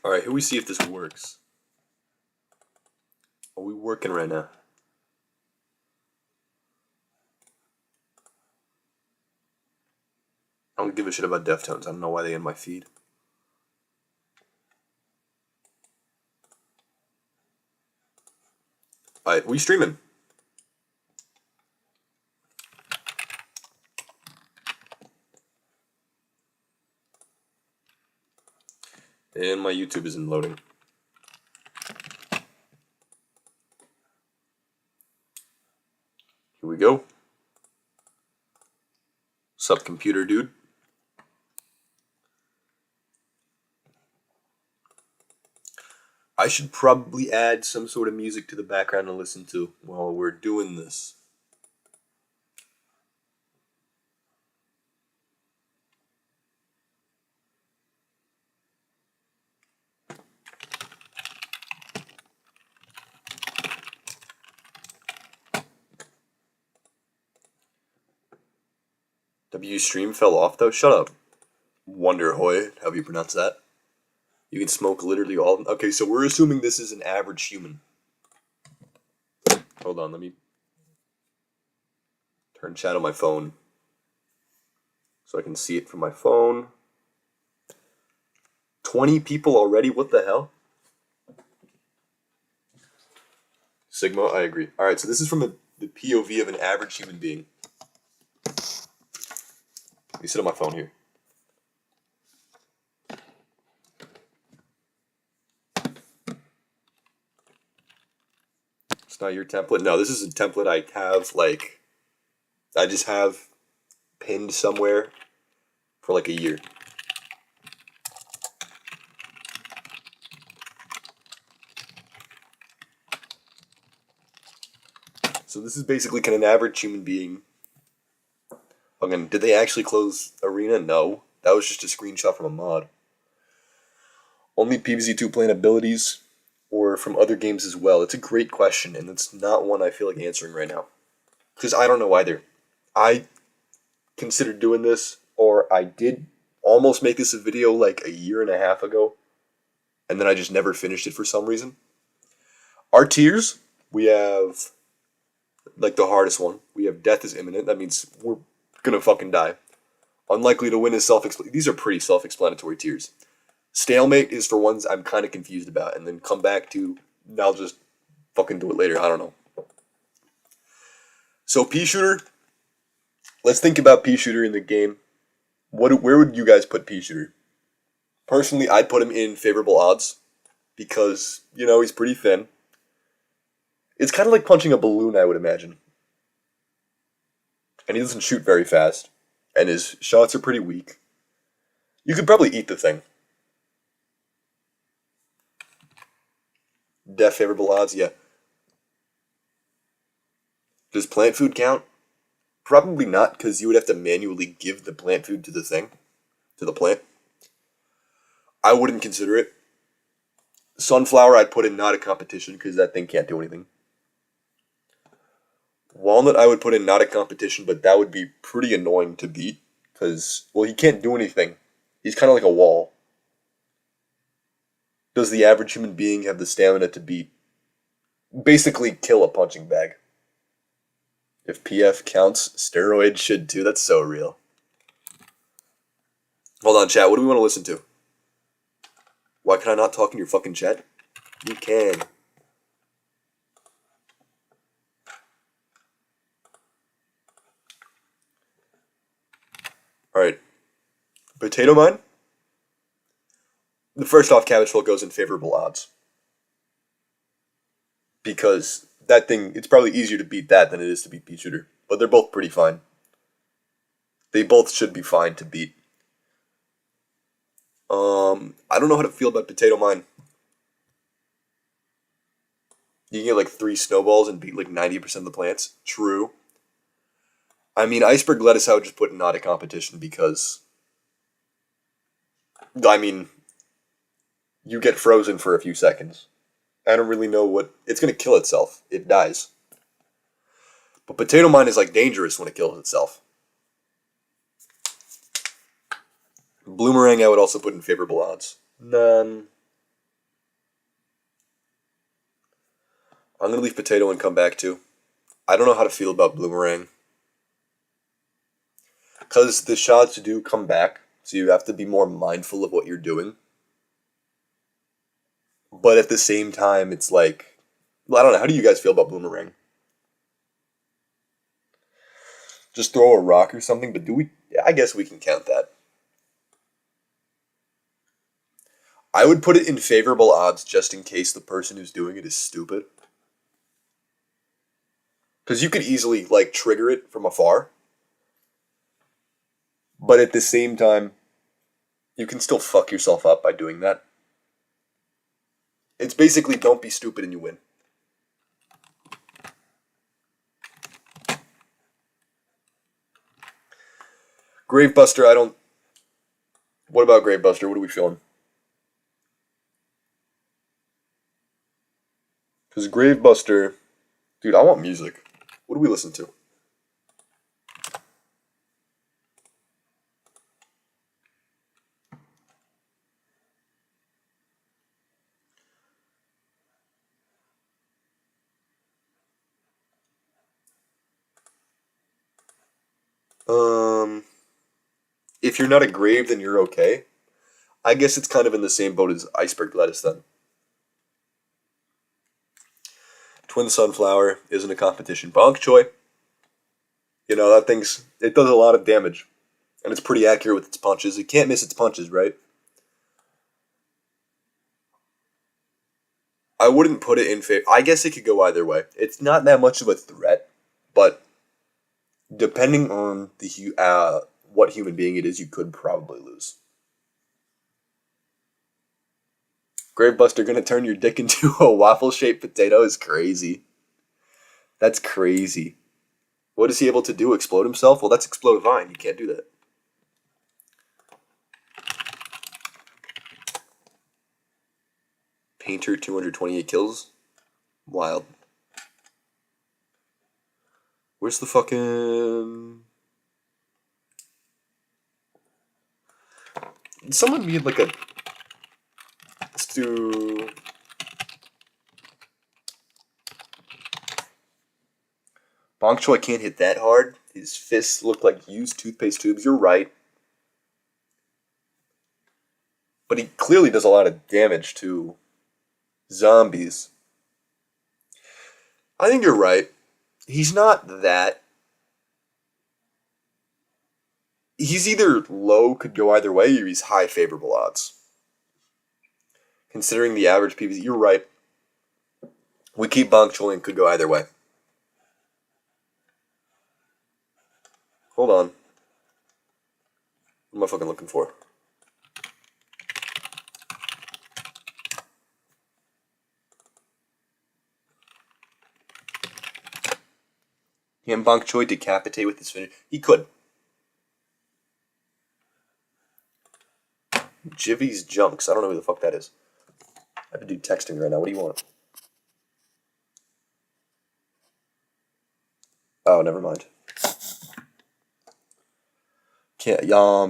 Alright, here we see if this works. Are we working right now? I don't give a shit about Deftones. I don't know why they in my feed. Alright, we streaming. And my YouTube isn't loading. Here we go. Sup, computer dude? I should probably add some sort of music to the background to listen to while we're doing this. W stream fell off though? Shut up. Wonderhoy, how do you pronounce that? You can smoke literally all. Okay, so we're assuming this is an average human. Hold on, let me turn chat on my phone so I can see it from my phone. 20 people already? What the hell? Sigma, I agree. Alright, so this is from the POV of an average human being. Let me sit on my phone here. It's not your template? No, this is a template I have, like, I just have pinned somewhere for like a year. So this is basically, can an average human being... Again, did they actually close Arena? No. That was just a screenshot from a mod. Only pvz2 playing abilities, or from other games as well? It's a great question, and it's not one I feel like answering right now. Because I don't know either. I considered doing this, or I did almost make this a video like a year and a half ago, and then I just never finished it for some reason. Our tiers, we have, like, the hardest one. We have Death is Imminent. That means we're gonna fucking die. Unlikely to win is self-explanatory. These are pretty self-explanatory tiers. Stalemate is for ones I'm kind of confused about, and then come back to, I'll just fucking do it later. I don't know. So pea shooter, let's think about pea shooter in the game. Where would you guys put pea shooter? Personally, I'd put him in favorable odds because, you know, he's pretty thin. It's kind of like punching a balloon, I would imagine. And he doesn't shoot very fast. And his shots are pretty weak. You could probably eat the thing. Def favorable odds, yeah. Does plant food count? Probably not, because you would have to manually give the plant food to the thing. To the plant. I wouldn't consider it. Sunflower I'd put in not a competition, because that thing can't do anything. Walnut I would put in not a competition, but that would be pretty annoying to beat. Because, well, he can't do anything. He's kind of like a wall. Does the average human being have the stamina to beat? Basically kill a punching bag. If PF counts, steroids should too. That's so real. Hold on, chat. What do we want to listen to? Why can I not talk in your fucking chat? You can. Alright. Potato Mine? The first off, Cabbage Flow goes in favorable odds. Because that thing, it's probably easier to beat that than it is to beat Pea Shooter. But they're both pretty fine. They both should be fine to beat. I don't know how to feel about Potato Mine. You can get like 3 snowballs and beat like 90% of the plants. True. I mean, Iceberg Lettuce I would just put in not a competition because... I mean, you get frozen for a few seconds. I don't really know what... It's going to kill itself. It dies. But Potato Mine is like dangerous when it kills itself. Bloomerang I would also put in favorable odds. None. I'm going to leave Potato and come back to. I don't know how to feel about Bloomerang. Because the shots do come back, so you have to be more mindful of what you're doing. But at the same time, it's like, well, I don't know. How do you guys feel about Bloomerang? Just throw a rock or something, but do we? Yeah, I guess we can count that. I would put it in favorable odds just in case the person who's doing it is stupid. Because you could easily, like, trigger it from afar. But at the same time, you can still fuck yourself up by doing that. It's basically don't be stupid and you win. Gravebuster, I don't... What about Gravebuster? What are we feeling? Because Gravebuster... Dude, I want music. What do we listen to? If you're not a grave, then you're okay. I guess it's kind of in the same boat as iceberg lettuce then. Twin Sunflower isn't a competition. Bonk Choi. You know, that thing's... It does a lot of damage. And it's pretty accurate with its punches. It can't miss its punches, right? I wouldn't put it in favor... I guess it could go either way. It's not that much of a threat. But depending on the what human being it is, you could probably lose. Gravebuster gonna turn your dick into a waffle-shaped potato is crazy. That's crazy. What is he able to do? Explode himself? Well, that's Explode Vine. You can't do that. Painter, 228 kills. Wild. Where's the fucking... Someone made like a... Let's do... Bonk Choi can't hit that hard. His fists look like used toothpaste tubes. You're right. But he clearly does a lot of damage to zombies. I think you're right. He's not that. He's either low, could go either way, or he's high favorable odds. Considering the average PvZ, you're right. We keep Bonk Choi and could go either way. Hold on. What am I fucking looking for? Can Bonk Choi decapitate with his finish? He could. Jivy's Junks. I don't know who the fuck that is. I have to do texting right now. What do you want? Oh, never mind. Can't.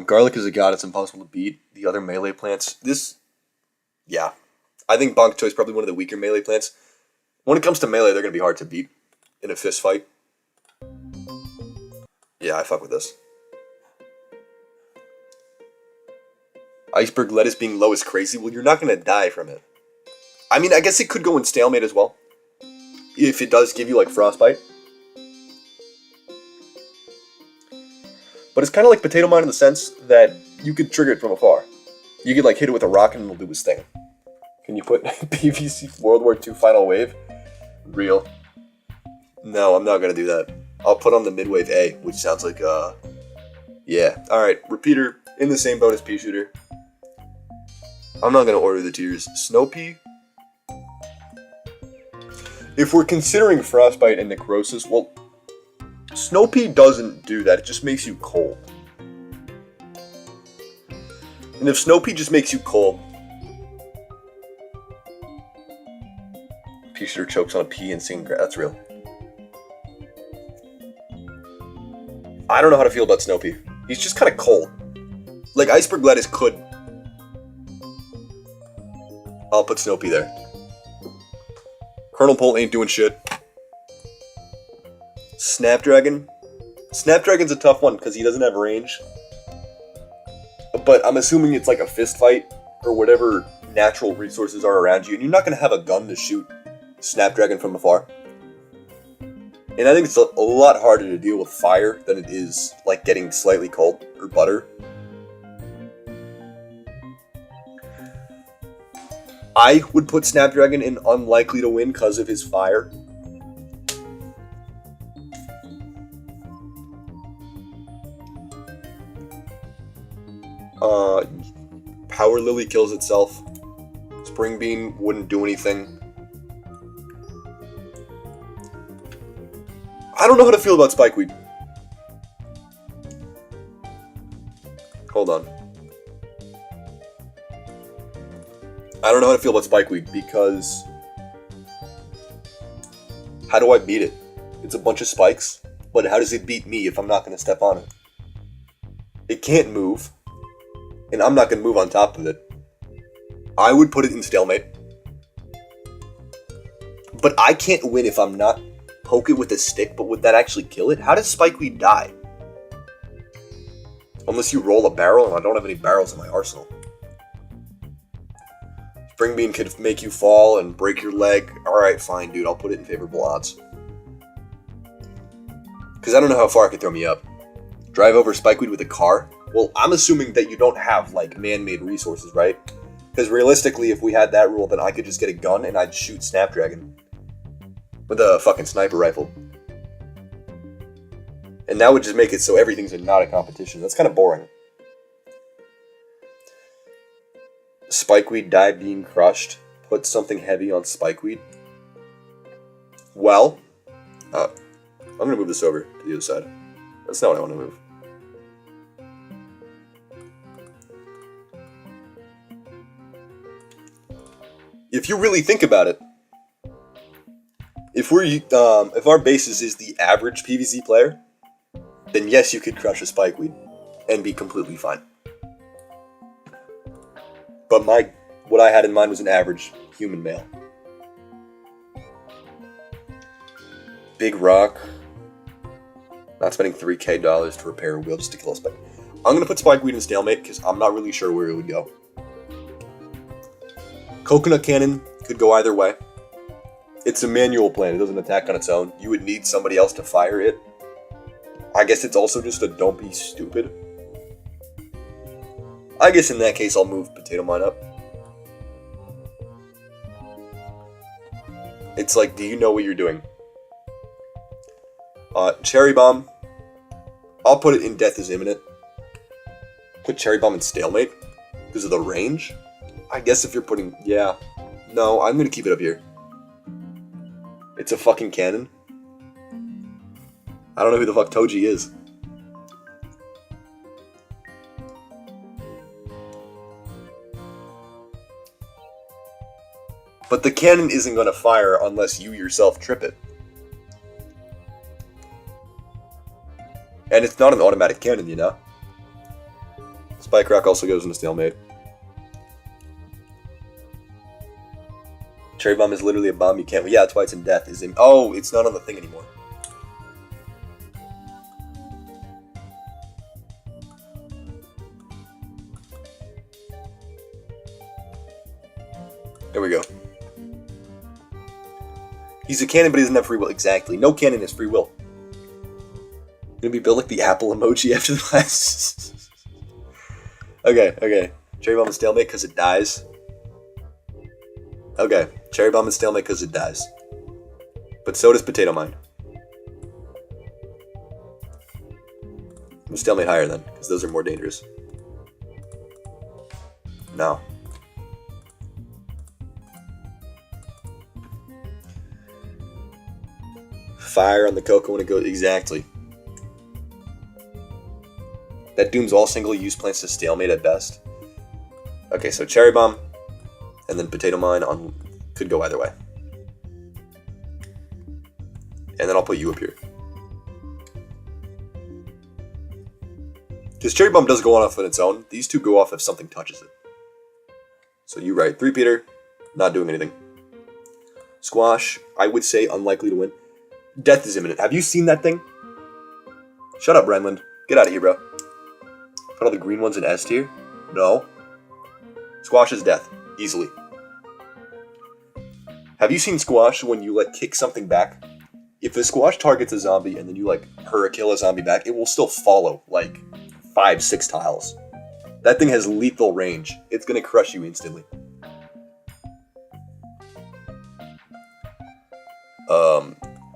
Garlic is a god. It's impossible to beat. The other melee plants. Yeah. I think Bonk Choi is probably one of the weaker melee plants. When it comes to melee, they're going to be hard to beat in a fist fight. Yeah, I fuck with this. Iceberg lettuce being low is crazy. Well, you're not going to die from it. I mean, I guess it could go in stalemate as well. If it does give you, like, frostbite. But it's kind of like Potato Mine in the sense that you could trigger it from afar. You could, like, hit it with a rock and it'll do its thing. Can you put PvZ World War II Final Wave? Real. No, I'm not going to do that. I'll put on the Midwave A, which sounds like, yeah. Alright, Repeater, in the same boat as Pea Shooter. I'm not going to order the tiers. Snow Pea? If we're considering Frostbite and Necrosis, well, Snow Pea doesn't do that. It just makes you cold. And if Snow Pea just makes you cold, Pea Shooter chokes on a pea and singing grass. That's real. I don't know how to feel about Snow Pea. He's just kind of cold. Like, Iceberg Lettuce could. I'll put Snow Pea there. Colonel Pole ain't doing shit. Snapdragon. Snapdragon's a tough one because he doesn't have range. But I'm assuming it's like a fist fight or whatever natural resources are around you, and you're not going to have a gun to shoot Snapdragon from afar. And I think it's a lot harder to deal with fire than it is like getting slightly cold or butter. I would put Snapdragon in unlikely to win because of his fire. Power Lily kills itself. Spring Bean wouldn't do anything. I don't know how to feel about Spikeweed. Hold on. I don't know how to feel about Spikeweed because how do I beat it? It's a bunch of spikes, but how does it beat me if I'm not going to step on it? It can't move, and I'm not going to move on top of it. I would put it in stalemate, but I can't win if I'm not poke it with a stick, but would that actually kill it? How does Spikeweed die? Unless you roll a barrel, and I don't have any barrels in my arsenal. Spring Bean could make you fall and break your leg. Alright, fine, dude. I'll put it in favorable odds. Because I don't know how far it could throw me up. Drive over Spikeweed with a car? Well, I'm assuming that you don't have, like, man-made resources, right? Because realistically, if we had that rule, then I could just get a gun and I'd shoot Snapdragon. With a fucking sniper rifle. And that would just make it so everything's not a competition. That's kind of boring. Spikeweed die being crushed. Put something heavy on Spikeweed. Well, I'm going to move this over to the other side. That's not what I want to move. If you really think about it, if our basis is the average PvZ player, then yes, you could crush a Spikeweed and be completely fine. But what I had in mind was an average human male. Big rock. Not spending $3K to repair a wheel just to kill a Spike. I'm gonna put Spikeweed in stalemate because I'm not really sure where it would go. Coconut Cannon could go either way. It's a manual plan, it doesn't attack on its own. You would need somebody else to fire it. I guess it's also just a don't be stupid. I guess in that case I'll move Potato Mine up. It's like, do you know what you're doing? Cherry Bomb. I'll put it in Death is Imminent. Put Cherry Bomb in stalemate because of the range. I guess if you're putting, yeah. No, I'm gonna keep it up here. It's a fucking cannon. I don't know who the fuck Toji is. But the cannon isn't gonna fire unless you yourself trip it. And it's not an automatic cannon, you know? Spike Rock also goes into stalemate. Cherry Bomb is literally a bomb you can't... Yeah, that's why it's in Death. Oh, it's not on the thing anymore. There we go. He's a cannon, but he doesn't have free will. Exactly. No cannon has free will. Gonna be built like the apple emoji after the last... Okay. Cherry Bomb is stalemate because it dies. Okay. Cherry Bomb is stalemate because it dies. But so does Potato Mine. I'm stalemate higher then, because those are more dangerous. No. Fire on the Cocoa when it goes... Exactly. That dooms all single-use plants to stalemate at best. Okay, so Cherry Bomb, and then Potato Mine could go either way. And then I'll put you up here. Because Cherry Bomb does go off on its own. These two go off if something touches it. So you right. 3 Peter, not doing anything. Squash, I would say unlikely to win. Death is imminent. Have you seen that thing? Shut up, Renland. Get out of here, bro. Put all the green ones in S tier? No. Squash is death. Easily. Have you seen Squash when you, like, kick something back? If a Squash targets a zombie and then you, like, hurricane a zombie back, it will still follow, like, 5-6 tiles. That thing has lethal range. It's gonna crush you instantly.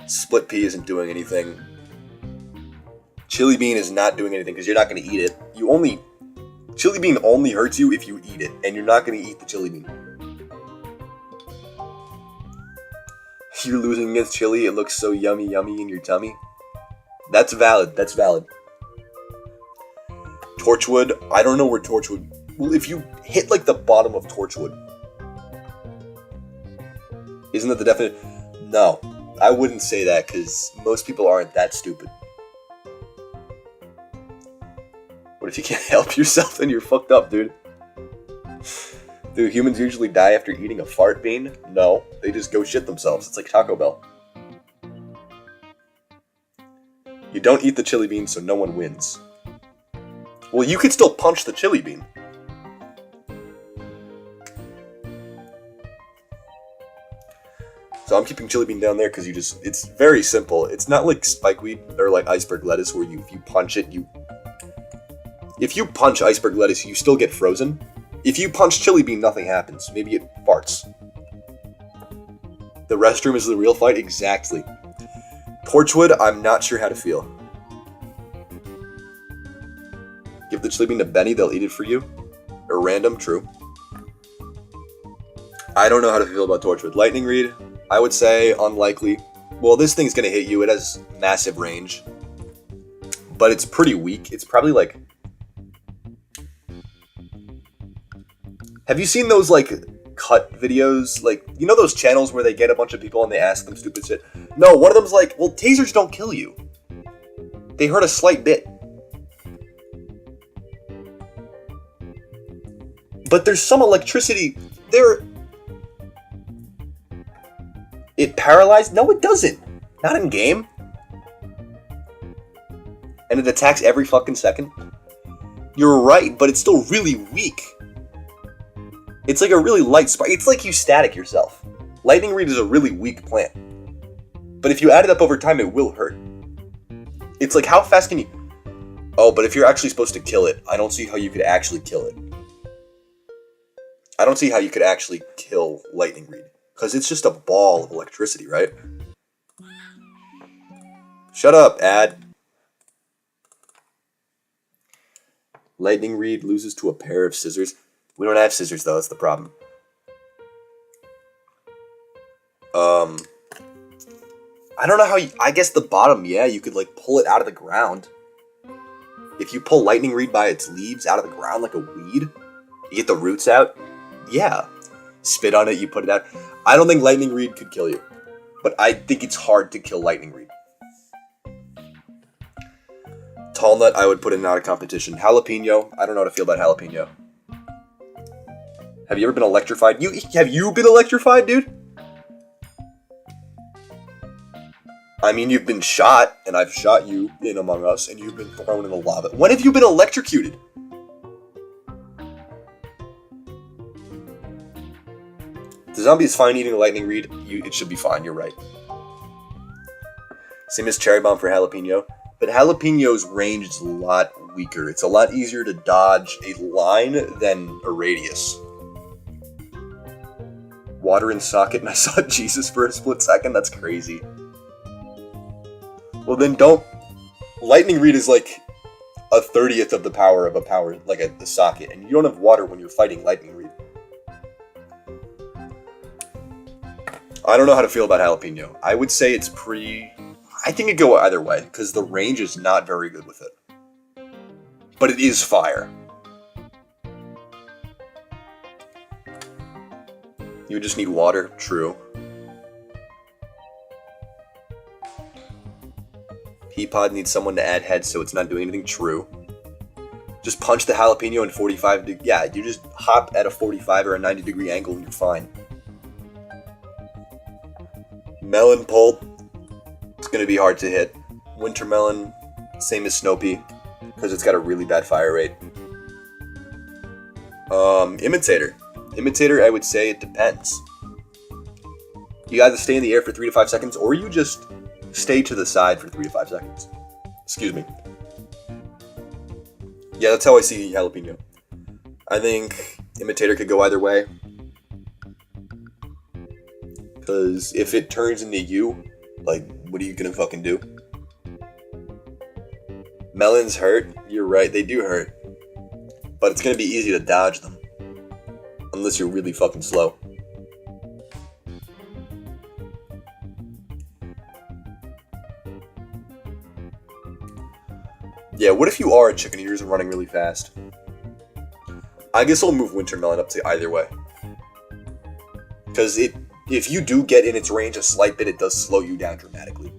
Split pea isn't doing anything. Chili bean is not doing anything because you're not gonna eat it. Chili bean only hurts you if you eat it, and you're not gonna eat the chili bean. You're losing against chili, it looks so yummy in your tummy. That's valid, that's valid. Torchwood, I don't know where Torchwood... Well, if you hit, like, the bottom of Torchwood... Isn't that the definite... No, I wouldn't say that, because most people aren't that stupid. What if you can't help yourself and you're fucked up, dude? Do humans usually die after eating a fart bean? No, they just go shit themselves. It's like Taco Bell. You don't eat the chili bean, so no one wins. Well, you could still punch the chili bean. So I'm keeping chili bean down there because it's very simple. It's not like spikeweed or like iceberg lettuce where if you punch it, if you punch iceberg lettuce, you still get frozen. If you punch chili bean, nothing happens. Maybe it farts. The restroom is the real fight? Exactly. Torchwood, I'm not sure how to feel. Give the chili bean to Benny, they'll eat it for you. Or random, true. I don't know how to feel about Torchwood. Lightning Reed, I would say unlikely. Well, this thing's gonna hit you. It has massive range. But it's pretty weak. It's probably like... Have you seen those, like, cut videos? Like, you know those channels where they get a bunch of people and they ask them stupid shit? No, one of them's like, well, tasers don't kill you. They hurt a slight bit. But there's some electricity there. It paralyzed? No, it doesn't. Not in game. And it attacks every fucking second. You're right, but it's still really weak. It's like a really light spark. It's like you static yourself. Lightning Reed is a really weak plant. But if you add it up over time, it will hurt. It's like, how fast can you... Oh, but if you're actually supposed to kill it, I don't see how you could actually kill it. I don't see how you could actually kill Lightning Reed. Because it's just a ball of electricity, right? Shut up, ad. Lightning Reed loses to a pair of scissors. We don't have scissors, though. That's the problem. I don't know how you... I guess the bottom, yeah, you could, like, pull it out of the ground. If you pull Lightning Reed by its leaves out of the ground like a weed, you get the roots out, yeah. Spit on it, you put it out. I don't think Lightning Reed could kill you. But I think it's hard to kill Lightning Reed. Tall Nut, I would put in out of competition. Jalapeno, I don't know how to feel about jalapeno. Have you ever been electrified? Have you been electrified, dude? I mean, you've been shot, and I've shot you in Among Us, and you've been thrown in the lava. When have you been electrocuted? The zombie is fine eating a Lightning Reed. It should be fine, you're right. Same as Cherry Bomb for jalapeno. But jalapeno's range is a lot weaker. It's a lot easier to dodge a line than a radius. Water in socket and I saw Jesus for a split second? That's crazy. Well then don't... Lightning Reed is like a 30th of the power of a power, like a socket. And you don't have water when you're fighting Lightning Reed. I don't know how to feel about jalapeno. I would say it's pretty... I think it'd go either way, because the range is not very good with it. But it is fire. You just need water, true. Peapod needs someone to add heads so it's not doing anything, true. Just punch the jalapeno in 45 yeah, you just hop at a 45 or a 90 degree angle and you're fine. Melon Pulp. It's going to be hard to hit. Winter Melon, same as Snoopy, because it's got a really bad fire rate. Imitator. Imitator, I would say it depends. You either stay in the air for 3 to 5 seconds, or you just stay to the side for 3 to 5 seconds. Excuse me. Yeah, that's how I see Jalapeno. I think Imitator could go either way. Because if it turns into you, like, what are you gonna fucking do? Melons hurt. You're right, they do hurt. But it's gonna be easy to dodge them. Unless you're really fucking slow. Yeah, what if you are a chicken eaters and running really fast? I guess I'll move Winter Melon up to either way. Because if you do get in its range a slight bit, it does slow you down dramatically.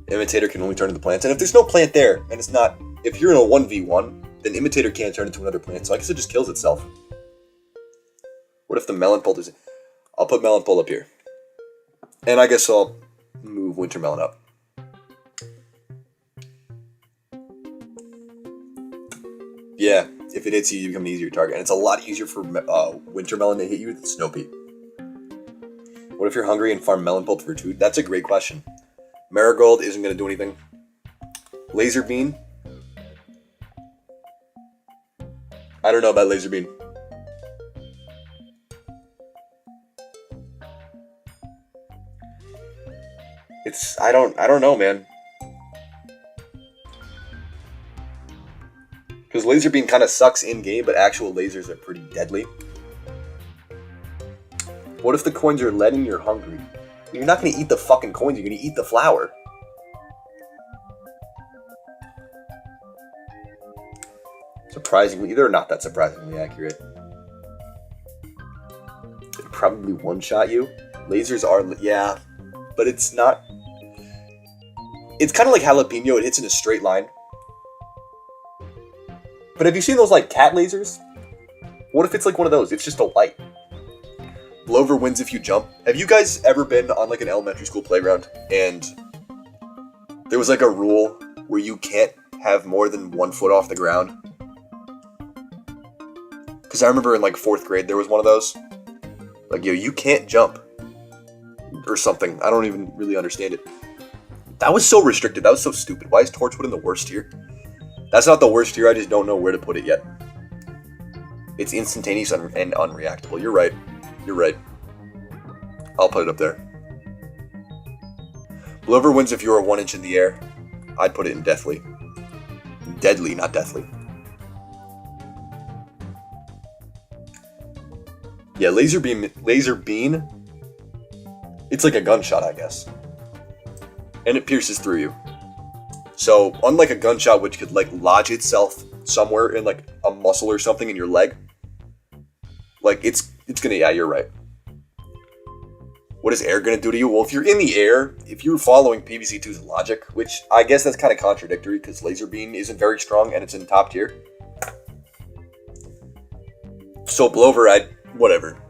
Imitator can only turn into plants. And if there's no plant there, and it's not... If you're in a 1v1, then Imitator can't turn into another plant, so I guess it just kills itself. What if the Melon Pulp is... I'll put Melon Pulp up here. And I guess I'll move Winter Melon up. Yeah, if it hits you, you become an easier target. And it's a lot easier for Winter Melon to hit you than Snoopy. What if you're hungry and farm Melon Pulp for food? That's a great question. Marigold isn't going to do anything. Laser Bean? I don't know about Laser Bean. I don't know, man. Because Laser Beam kind of sucks in-game, but actual lasers are pretty deadly. What if the coins are lead and you're hungry? You're not going to eat the fucking coins, you're going to eat the flour. Surprisingly, they're not that surprisingly accurate. They probably one-shot you. Lasers are, yeah, but it's not... It's kind of like Jalapeno, it hits in a straight line. But have you seen those, like, cat lasers? What if it's like one of those? It's just a light. Blover wins if you jump. Have you guys ever been on, like, an elementary school playground, and there was, like, a rule where you can't have more than 1 foot off the ground? Because I remember in, like, 4th grade, there was one of those. Like, yo, you can't jump. Or something. I don't even really understand it. That was so restricted. That was so stupid. Why is Torchwood in the worst tier? That's not the worst tier, I just don't know where to put it yet. It's instantaneous and unreactable. You're right. You're right. I'll put it up there. Blover wins if you are 1 inch in the air. I'd put it in Deathly. Deadly, not Deathly. Yeah, Laser Beam... It's like a gunshot, I guess. And it pierces through you. So, unlike a gunshot which could, like, lodge itself somewhere in, like, a muscle or something in your leg, like, it's gonna, yeah, you're right. What is air gonna do to you? Well, if you're in the air, if you're following pvz2's logic, which I guess that's kind of contradictory, because Laser Beam isn't very strong and it's in top tier. So, Blover, whatever.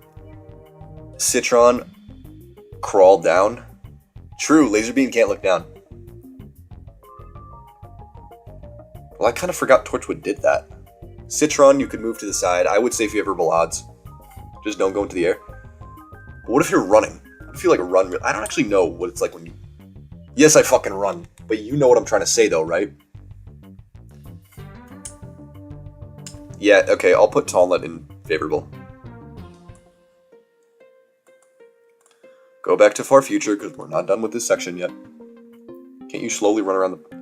Citron, crawl down. True, Laser Beam can't look down. Well, I kind of forgot Torchwood did that. Citron, you could move to the side. I would say favorable odds. Just don't go into the air. But what if you're running? What if you, like, run? I don't actually know what it's like when you... Yes, I fucking run. But you know what I'm trying to say, though, right? Yeah, okay, I'll put Tallnut in favorable. Go back to Far Future, because we're not done with this section yet. Can't you slowly run around the...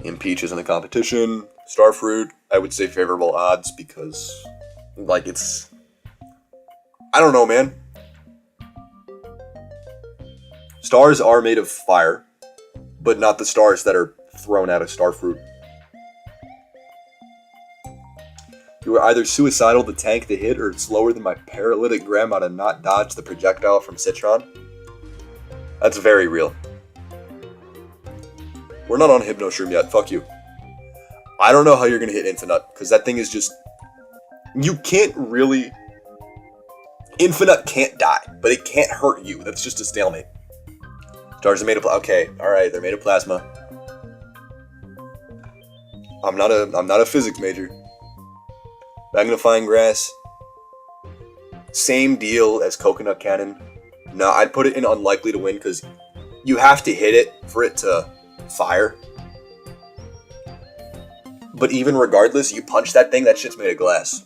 Impeach is in the competition. Starfruit, I would say favorable odds, because, like, it's... I don't know, man. Stars are made of fire, but not the stars that are thrown out of Starfruit. You are either suicidal to tank the hit, or slower than my paralytic grandma to not dodge the projectile from Citron. That's very real. We're not on Hypnoshroom yet, fuck you. I don't know how you're gonna hit Infinite, because that thing is just... You can't really Infinite can't die, but it can't hurt you. That's just a stalemate. Stars are made of okay, alright, they're made of plasma. I'm not a physics major. Magnifying glass. Same deal as coconut cannon. No, I'd put it in unlikely to win because you have to hit it for it to fire. But even regardless, you punch that thing, that shit's made of glass.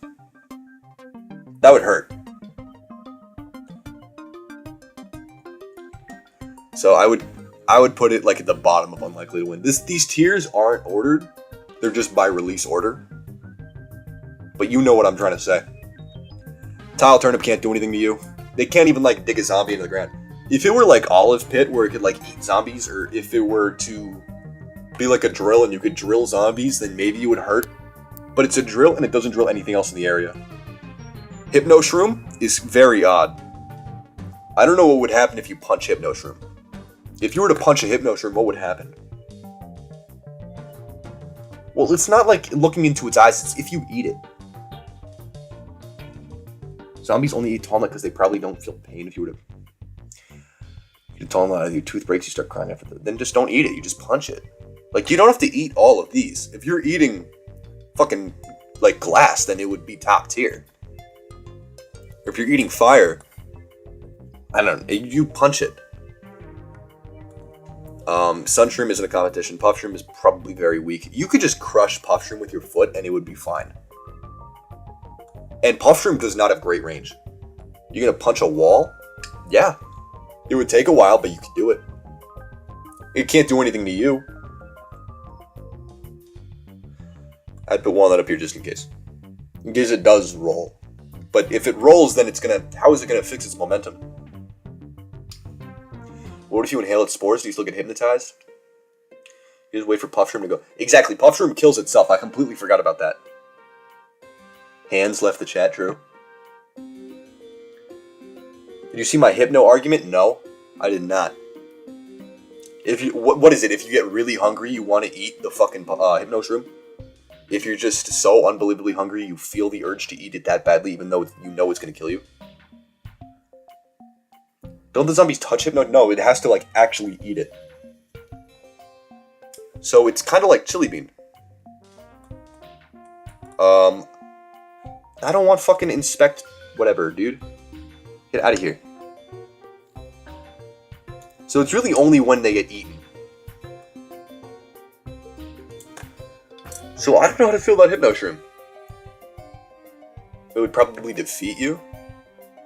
That would hurt. So I would put it like at the bottom of unlikely to win. These tiers aren't ordered. They're just by release order. But you know what I'm trying to say. Tile Turnip can't do anything to you. They can't even like dig a zombie into the ground. If it were like Olive Pit where it could like eat zombies, or if it were to be like a drill and you could drill zombies, then maybe you would hurt. But it's a drill and it doesn't drill anything else in the area. Hypno Shroom is very odd. I don't know what would happen if you punch Hypno Shroom. If you were to punch a Hypno Shroom, what would happen? Well, it's not like looking into its eyes, it's if you eat it. Zombies only eat Talnut because they probably don't feel pain. If you were to eat a Talnut out of your tooth breaks, you start crying after that. Then just don't eat it, you just punch it. Like, you don't have to eat all of these. If you're eating fucking, like, glass, then it would be top tier. Or if you're eating fire, I don't know, you punch it. Sunshroom isn't a competition. Puffshroom is probably very weak. You could just crush Puffshroom with your foot and it would be fine. And Puffshroom does not have great range. You're gonna punch a wall? Yeah. It would take a while, but you can do it. It can't do anything to you. I'd put Walnut up here just in case. In case it does roll. But if it rolls, then it's gonna... How is it gonna fix its momentum? What if you inhale its spores? Do you still get hypnotized? You just wait for Puffshroom to go. Exactly, Puffshroom kills itself. I completely forgot about that. Hands left the chat, true. Did you see my hypno argument? No, I did not. If you what is it? If you get really hungry, you want to eat the fucking hypno shroom? If you're just so unbelievably hungry, you feel the urge to eat it that badly, even though you know it's going to kill you? Don't the zombies touch hypno? No, it has to, like, actually eat it. So it's kind of like Chili Bean. I don't want fucking inspect whatever, dude. Get out of here. So it's really only when they get eaten. So I don't know how to feel about Hypno Shroom. It would probably defeat you.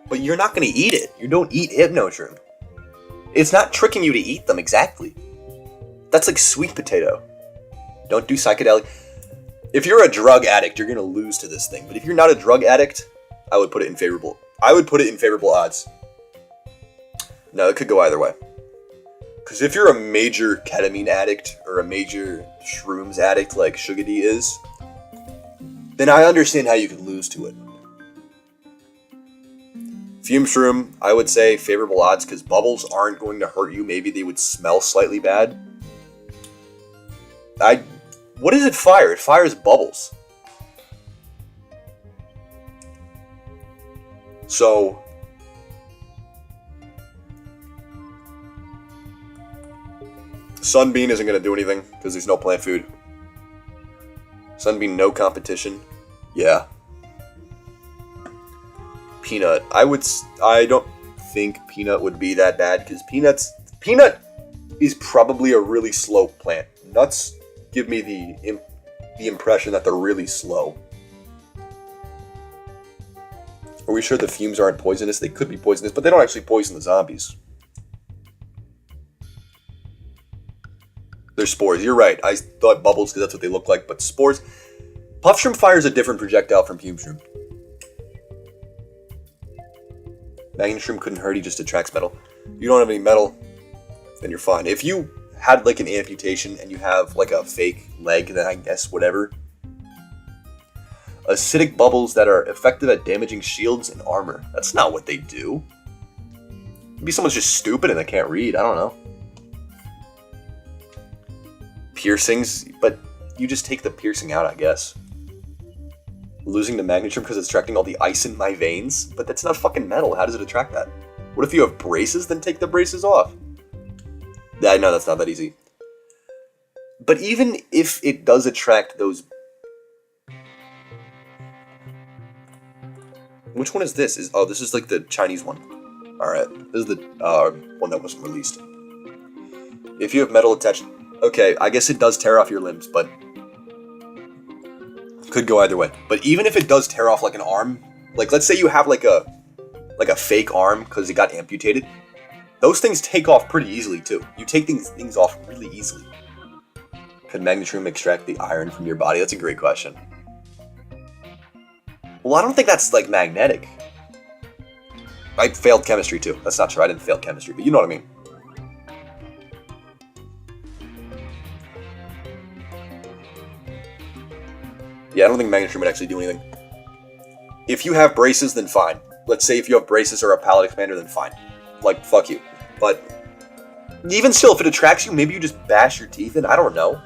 But you're not going to eat it. You don't eat Hypno Shroom. It's not tricking you to eat them, exactly. That's like sweet potato. Don't do psychedelic. If you're a drug addict, you're going to lose to this thing. But if you're not a drug addict, I would put it in favorable. I would put it in favorable odds. No, it could go either way. Because if you're a major ketamine addict or a major shrooms addict like Sugar D is, then I understand how you could lose to it. Fume Shroom, I would say favorable odds because bubbles aren't going to hurt you. Maybe they would smell slightly bad. What does it fire? It fires bubbles. So... Sunbeam isn't going to do anything because there's no plant food. Sunbeam, no competition. Yeah. Peanut. I don't think Peanut would be that bad because Peanut is probably a really slow plant. Nuts give me the impression that they're really slow. Are we sure the fumes aren't poisonous? They could be poisonous, but they don't actually poison the zombies. They're spores. You're right. I thought bubbles because that's what they look like, but spores. Puffshroom fires a different projectile from Fume Shroom. Magnum couldn't hurt, he just attracts metal. You don't have any metal, then you're fine. If you had like an amputation and you have like a fake leg, then I guess whatever. Acidic bubbles that are effective at damaging shields and armor. That's not what they do. Maybe someone's just stupid and they can't read. I don't know. Piercings, but you just take the piercing out, I guess. Losing to magnesium because it's attracting all the ice in my veins? But that's not fucking metal. How does it attract that? What if you have braces? Then take the braces off. Yeah, I know that's not that easy. But even if it does attract those... Which one is this? Oh, this is like the Chinese one. Alright, this is the one that wasn't released. If you have metal attached... Okay, I guess it does tear off your limbs, but... Could go either way. But even if it does tear off like an arm... Like, let's say you have like a fake arm because it got amputated. Those things take off pretty easily, too. You take things off really easily. Could magnesium extract the iron from your body? That's a great question. Well, I don't think that's, like, magnetic. I failed chemistry, too. That's not true. I didn't fail chemistry, but you know what I mean. Yeah, I don't think magnesium would actually do anything. If you have braces, then fine. Let's say if you have braces or a palate expander, then fine. Like, fuck you. But even still, if it attracts you, maybe you just bash your teeth in. I don't know.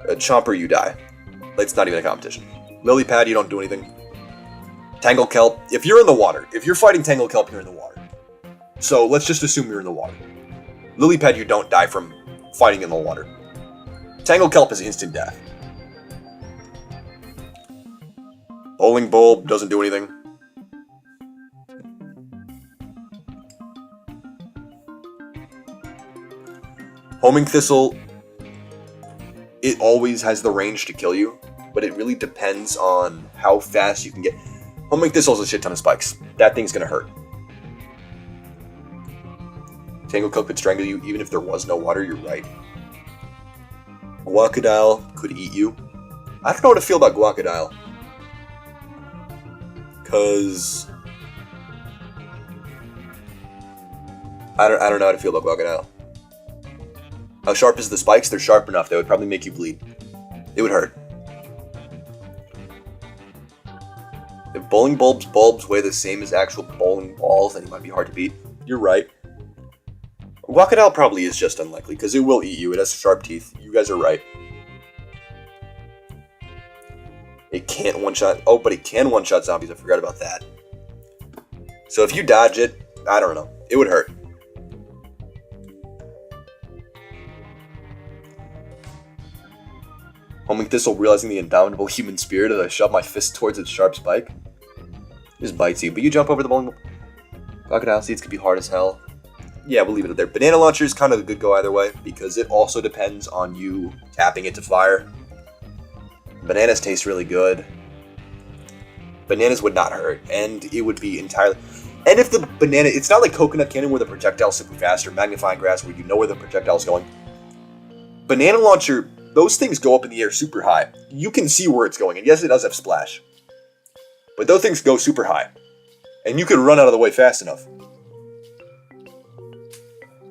Chomper, you die. It's not even a competition. Lily pad, you don't do anything. Tangle kelp, if you're in the water, if you're fighting tangle kelp, you're in the water. So let's just assume you're in the water. Lily pad, you don't die from fighting in the water. Tangle kelp is instant death. Bowling bulb doesn't do anything. Homing thistle, it always has the range to kill you, but it really depends on how fast you can get. Homing thistle's a shit ton of spikes. That thing's gonna hurt. Tangle kelp could strangle you even if there was no water, you're right. Guacodile could eat you. I don't know how to feel about Guacodile. Cause I don't know how to feel about Guacodile. How sharp is the spikes? They're sharp enough. They would probably make you bleed. It would hurt. If bowling bulbs weigh the same as actual bowling balls, then it might be hard to beat. You're right. Guacodile probably is just unlikely, because it will eat you. It has sharp teeth. You guys are right. It can't one-shot... Oh, but it can one-shot zombies. I forgot about that. So if you dodge it, I don't know. It would hurt. Homing thistle, realizing the indomitable human spirit as I shove my fist towards its sharp spike. Just bites you, but you jump over the bowling. Crocodile seeds could be hard as hell. Yeah, we'll leave it there. Banana launcher is kind of a good go either way, because it also depends on you tapping it to fire. Bananas taste really good. Bananas would not hurt, and it would be entirely... And if the banana... It's not like coconut cannon where the projectile's super fast, or magnifying glass where you know where the projectile's going. Banana launcher... Those things go up in the air super high. You can see where it's going, and yes, it does have splash. But those things go super high. And you could run out of the way fast enough.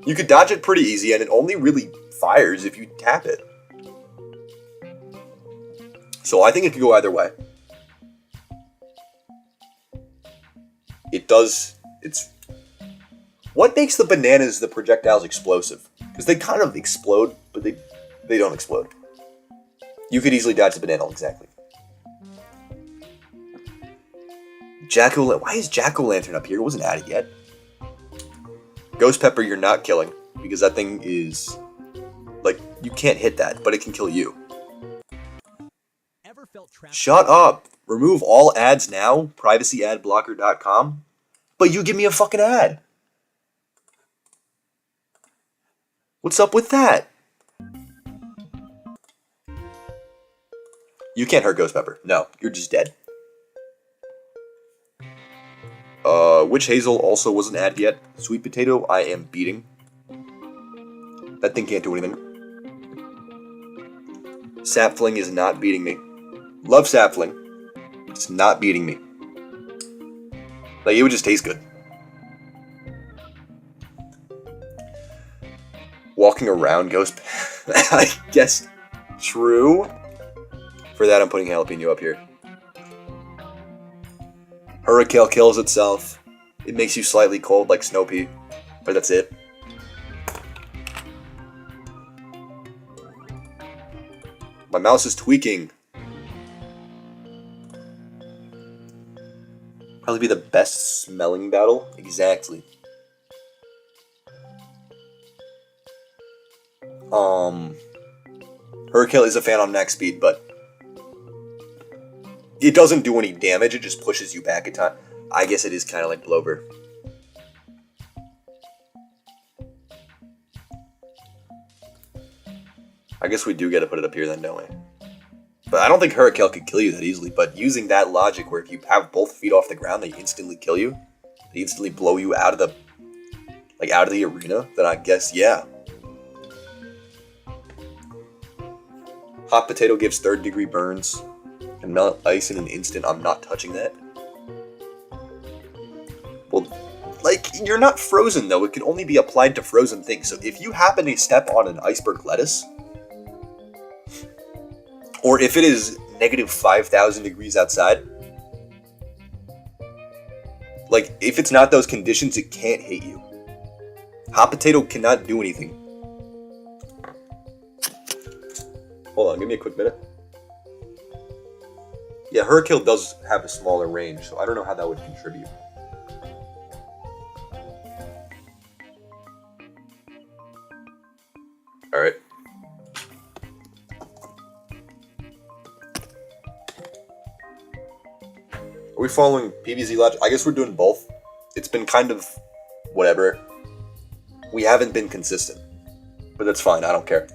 You could dodge it pretty easy, and it only really fires if you tap it. So I think it could go either way. It does... It's... What makes the bananas, the projectiles, explosive? Because they kind of explode, but they don't explode. You could easily dodge the banana, exactly. Why is Jack-o'-lantern up here? It wasn't added yet. Ghost pepper, you're not killing. Because that thing is... Like, you can't hit that, but it can kill you. Shut up! Remove all ads now? PrivacyAdBlocker.com? But you give me a fucking ad! What's up with that? You can't hurt Ghost Pepper. No, you're just dead. Witch Hazel also wasn't added yet. Sweet Potato, I am beating. That thing can't do anything. Sapfling is not beating me. Love Sapfling. It's not beating me. Like, it would just taste good. Walking around Ghost... I guess true. For that, I'm putting Jalapeno up here. Hurricane kills itself. It makes you slightly cold like Snow Pea. But that's it. My mouse is tweaking. Probably be the best smelling battle. Exactly. Hurricane is a fan on max speed, but it doesn't do any damage. It just pushes you back a time. I guess it is kind of like Blover. I guess we do get to put it up here then, don't we? But I don't think Hurricane could kill you that easily. But using that logic where if you have both feet off the ground, they instantly kill you. They instantly blow you out of the arena. Then I guess, yeah. Hot Potato gives 3rd degree burns. And melt ice in an instant. I'm not touching that. Well, like, you're not frozen though. It can only be applied to frozen things. So if you happen to step on an iceberg lettuce, or if it is negative 5,000 degrees outside, like, if it's not those conditions, it can't hit you. Hot Potato cannot do anything. Hold on, give me a quick minute. Yeah, Hurricane does have a smaller range, so I don't know how that would contribute. Alright. Are we following pvz logic? I guess we're doing both. It's been kind of whatever. We haven't been consistent. But that's fine, I don't care.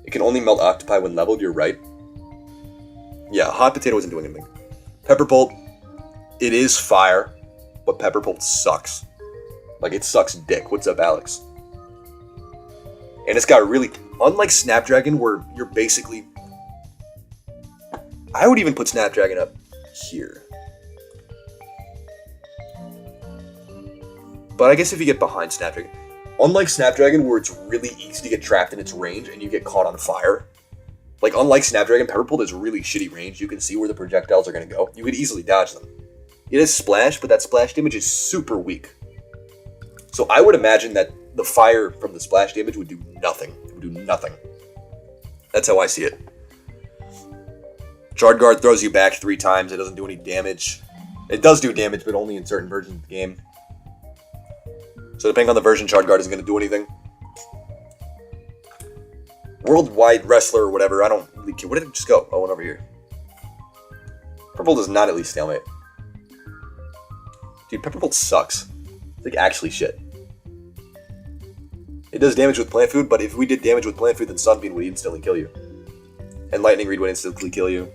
It can only melt octopi when leveled, you're right. Yeah, Hot Potato isn't doing anything. Pepperbolt, it is fire, but Pepperbolt sucks. Like, it sucks dick. What's up, Alex? And it's got really... Unlike Snapdragon, where you're basically... I would even put Snapdragon up here. But I guess if you get behind Snapdragon... Unlike Snapdragon, where it's really easy to get trapped in its range and you get caught on fire... Like, unlike Snapdragon, Pepperbolt has really shitty range. You can see where the projectiles are going to go. You could easily dodge them. It has splash, but that splash damage is super weak. So I would imagine that the fire from the splash damage would do nothing. It would do nothing. That's how I see it. Shard Guard throws you back 3 times. It doesn't do any damage. It does do damage, but only in certain versions of the game. So depending on the version, Shard Guard isn't going to do anything. Worldwide Wrestler or whatever, I don't really care. Where did it just go? Oh, it went over here. Pepperbolt does not at least stalemate. Dude, Pepperbolt sucks. It's like actually shit. It does damage with plant food, but if we did damage with plant food, then Sunbeam would instantly kill you. And Lightning Reed would instantly kill you.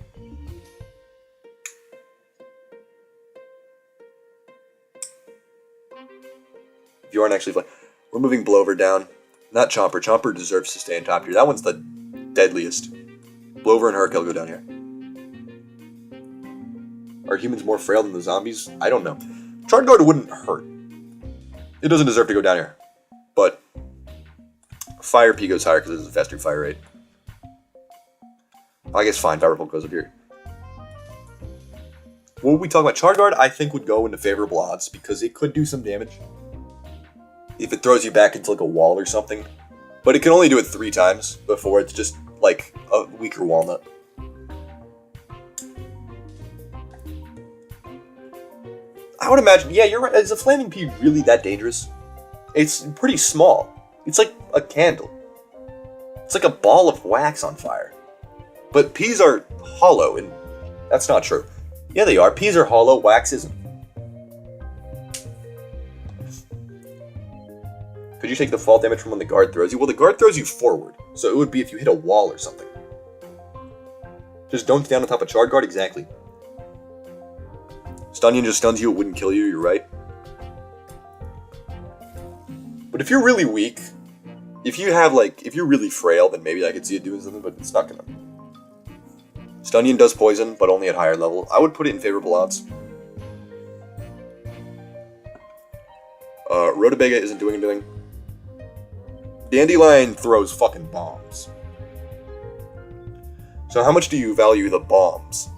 If you aren't actually flying. We're moving Blover down. Not Chomper. Chomper deserves to stay on top here. That one's the deadliest. Blover and Hurricane go down here. Are humans more frail than the zombies? I don't know. Shard Guard wouldn't hurt. It doesn't deserve to go down here. But Fire P goes higher because it's a faster fire rate. I guess fine. Pepperbolt goes up here. What would we talk about? Shard Guard, I think, would go into favorable odds because it could do some damage. If it throws you back into like a wall or something. But it can only do it 3 times before it's just like a weaker walnut. I would imagine, yeah, you're right. Is a Flaming Pea really that dangerous? It's pretty small. It's like a candle. It's like a ball of wax on fire. But peas are hollow, and that's not true. Yeah, they are. Peas are hollow, wax isn't. Could you take the fall damage from when the guard throws you? Well, the guard throws you forward, so it would be if you hit a wall or something. Just don't stand on top of Shard Guard, exactly. Stunnion just stuns you, it wouldn't kill you, you're right. But if you're really weak, if you're really frail, then maybe I could see it doing something, but it's not gonna. Stunnion does poison, but only at higher level. I would put it in favorable odds. Rhotabega isn't doing anything. Dandelion throws fucking bombs. So how much do you value the bombs?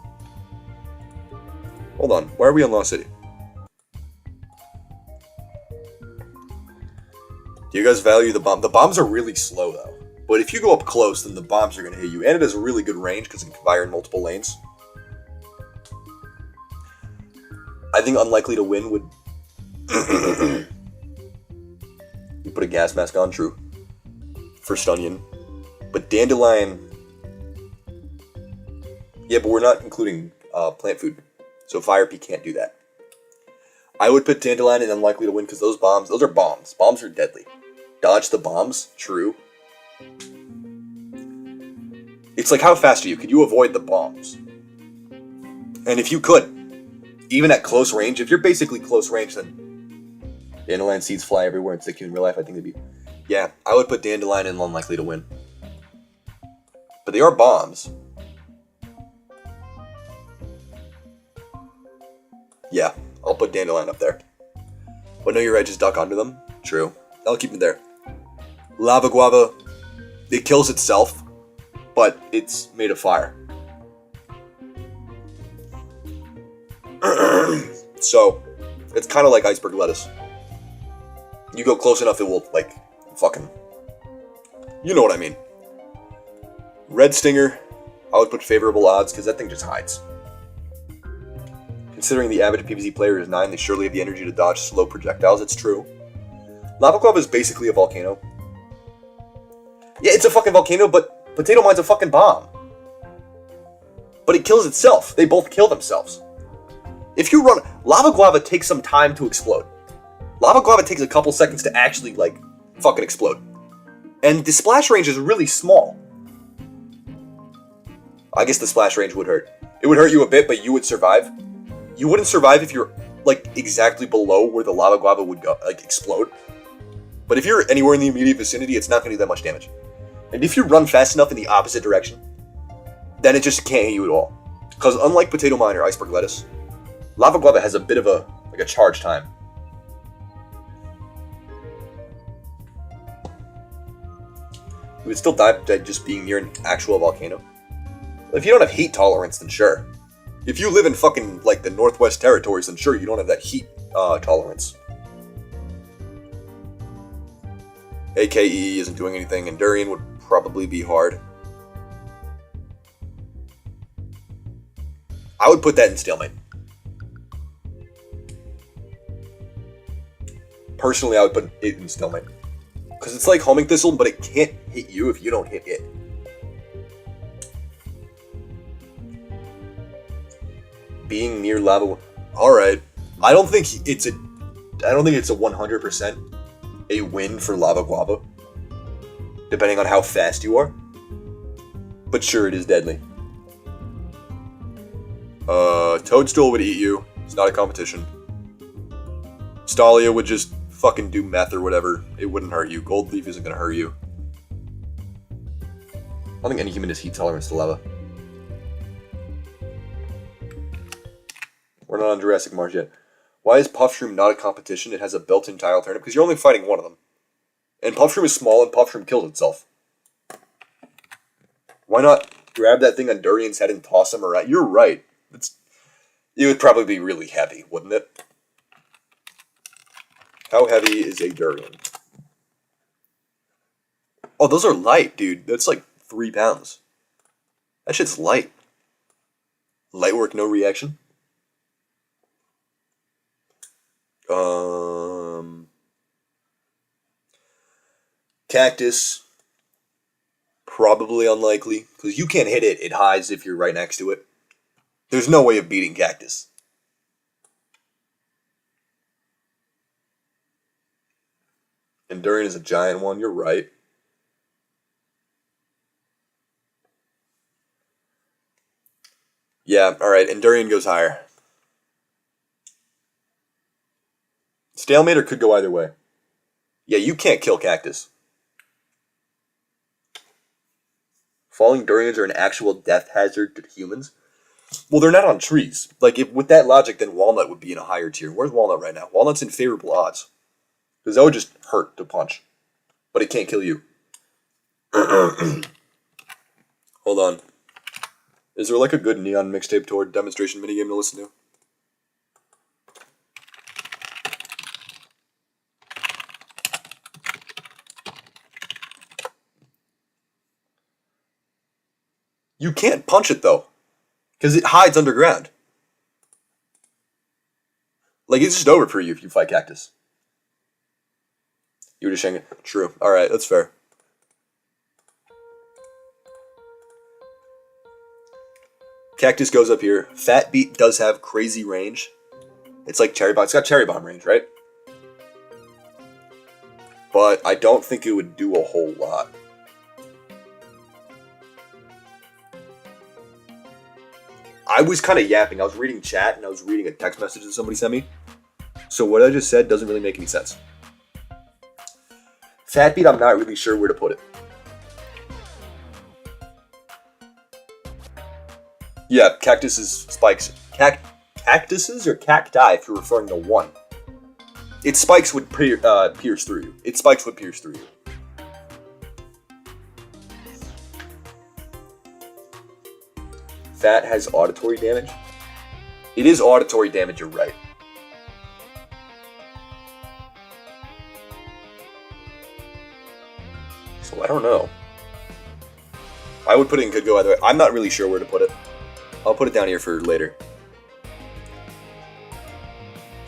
Hold on, why are we in Lost City? Do you guys value the bomb? The bombs are really slow though. But if you go up close, then the bombs are going to hit you. And it has a really good range because it can fire in multiple lanes. I think unlikely to win would... You put a gas mask on, true. For Stunyon. But Dandelion... Yeah, but we're not including plant food. So Fire Pea can't do that. I would put Dandelion in unlikely to win because those are bombs. Bombs are deadly. Dodge the bombs, true. It's like, how fast are you? Could you avoid the bombs? And if you could, even at close range, if you're basically close range, then Dandelion seeds fly everywhere and stick you in real life. I think they'd be... Yeah, I would put Dandelion in unlikely to win. But they are bombs. Yeah, I'll put Dandelion up there. But no, you're right, just duck under them. True. I'll keep it there. Lava Guava, it kills itself, but it's made of fire. So, it's kind of like iceberg lettuce. You go close enough, it will, like, fucking... You know what I mean. Red Stinger, I would put favorable odds, because that thing just hides. Considering the average PvZ player is 9, they surely have the energy to dodge slow projectiles. It's true. Lava Guava is basically a volcano. Yeah, it's a fucking volcano, but Potato Mine's a fucking bomb. But it kills itself. They both kill themselves. If you run... Lava Guava takes some time to explode. Lava Guava takes a couple seconds to actually, like, fucking explode. And the splash range is really small. I guess the splash range would hurt. It would hurt you a bit, but you would survive. You wouldn't survive if you're, like, exactly below where the Lava Guava would go, like, explode. But if you're anywhere in the immediate vicinity, it's not going to do that much damage. And if you run fast enough in the opposite direction, then it just can't hit you at all. Because unlike Potato Mine or Iceberg Lettuce, Lava Guava has a bit of a charge time. You would still die by just being near an actual volcano. If you don't have heat tolerance, then sure. If you live in fucking, like, the Northwest Territories, then sure, you don't have that heat tolerance. AKE isn't doing anything, and Durian would probably be hard. I would put that in Stalemate. Personally, I would put it in Stalemate. Because it's like Homing Thistle, but it can't hit you if you don't hit it. Being near lava... Alright. I don't think it's a 100% a win for Lava Guava. Depending on how fast you are. But sure, it is deadly. Toadstool would eat you. It's not a competition. Stalia would just fucking do meth or whatever. It wouldn't hurt you. Gold Leaf isn't gonna hurt you. I don't think any human has heat tolerance to lava. We're not on Jurassic Mars yet. Why is Puffshroom not a competition? It has a built-in tile turnip. Because you're only fighting one of them. And Puffshroom is small and Puffshroom kills itself. Why not grab that thing on Durian's head and toss him around? You're right. It would probably be really heavy, wouldn't it? How heavy is a Durian? Oh, those are light, dude. That's like 3 pounds. That shit's light. Light work, no reaction. Cactus. Probably unlikely. Because you can't hit it. It hides if you're right next to it. There's no way of beating Cactus. And Durian is a giant one. You're right. Yeah, alright. And Durian goes higher. Stalemate or could go either way. Yeah, you can't kill Cactus. Falling Durians are an actual death hazard to humans? Well, they're not on trees. Like, with that logic, then Walnut would be in a higher tier. Where's Walnut right now? Walnut's in favorable odds. Because that would just hurt to punch. But it can't kill you. Hold on. Is there like a good Neon mixtape toward demonstration minigame to listen to? You can't punch it though. Because it hides underground. Like, it's just over for you if you fight Cactus. You were just saying it. True. Alright, that's fair. Cactus goes up here. Fat Beat does have crazy range. It's like Cherry Bomb. It's got Cherry Bomb range, right? But I don't think it would do a whole lot. I was kind of yapping. I was reading chat and I was reading a text message that somebody sent me. So what I just said doesn't really make any sense. Fat Beat, I'm not really sure where to put it. Yeah, Cactus's spikes. Cactuses or cacti if you're referring to one. Its spikes would pierce through you. Its spikes would pierce through you. Fat has auditory damage. It is auditory damage, you're right. So I don't know. I would put it in could go either way. I'm not really sure where to put it. I'll put it down here for later.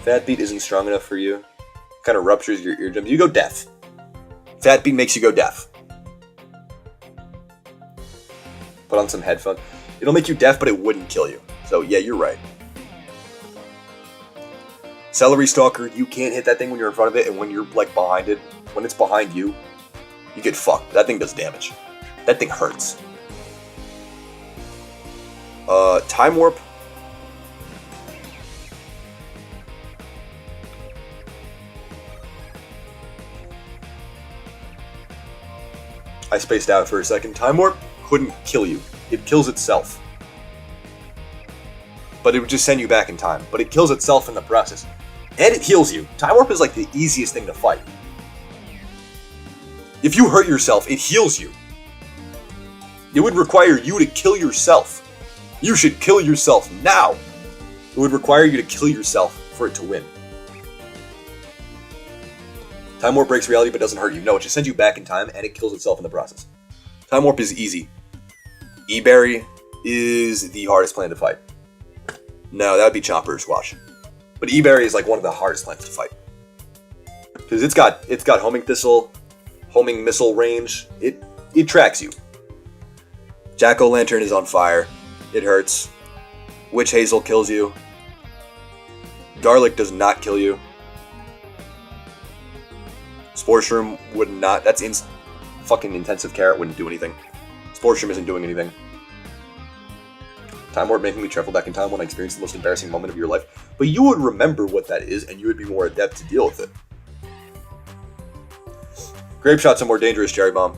Fat Beat isn't strong enough for you. Kind of ruptures your eardrums. You go deaf. Fat Beat makes you go deaf. Put on some headphones. It'll make you deaf, but it wouldn't kill you. So yeah, you're right. Celery Stalker, you can't hit that thing when you're in front of it, and when you're like behind it, when it's behind you, you get fucked. That thing does damage. That thing hurts. Time Warp. I spaced out for a second. Time Warp couldn't kill you. It kills itself. But it would just send you back in time. But it kills itself in the process. And it heals you. Time Warp is like the easiest thing to fight. If you hurt yourself, it heals you. It would require you to kill yourself. You should kill yourself now. It would require you to kill yourself for it to win. Time Warp breaks reality but doesn't hurt you. No, it just sends you back in time and it kills itself in the process. Time Warp is easy. E-Berry is the hardest plant to fight. No, that would be Chomper or Squash. But E-Berry is like one of the hardest plants to fight. Because it's got Homing Thistle, Homing Missile range. It tracks you. Jack-O-Lantern is on fire. It hurts. Witch Hazel kills you. Garlic does not kill you. Spore Shroom would not. That's fucking Intensive Carrot wouldn't do anything. Spore Shroom isn't doing anything. Time Warp making me travel back in time when I experienced the most embarrassing moment of your life. But you would remember what that is, and you would be more adept to deal with it. Grape Shot's a more dangerous Cherry Bomb.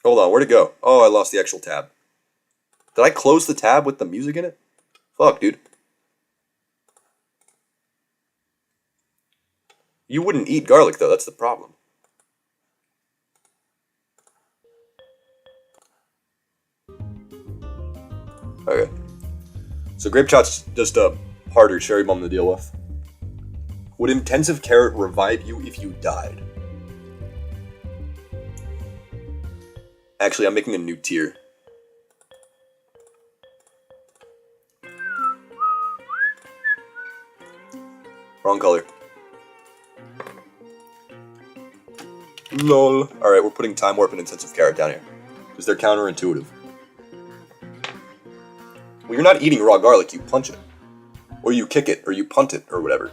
Hold on, where'd it go? Oh, I lost the actual tab. Did I close the tab with the music in it? Fuck, dude. You wouldn't eat garlic, though. That's the problem. Okay. So Grape Shot's just a harder Cherry Bomb to deal with. Would Intensive Carrot revive you if you died? Actually, I'm making a new tier. Wrong color. LOL. Alright, we're putting Time Warp and Intensive Carrot down here. Because they're counterintuitive. Well, you're not eating raw garlic, you punch it. Or you kick it, or you punt it, or whatever.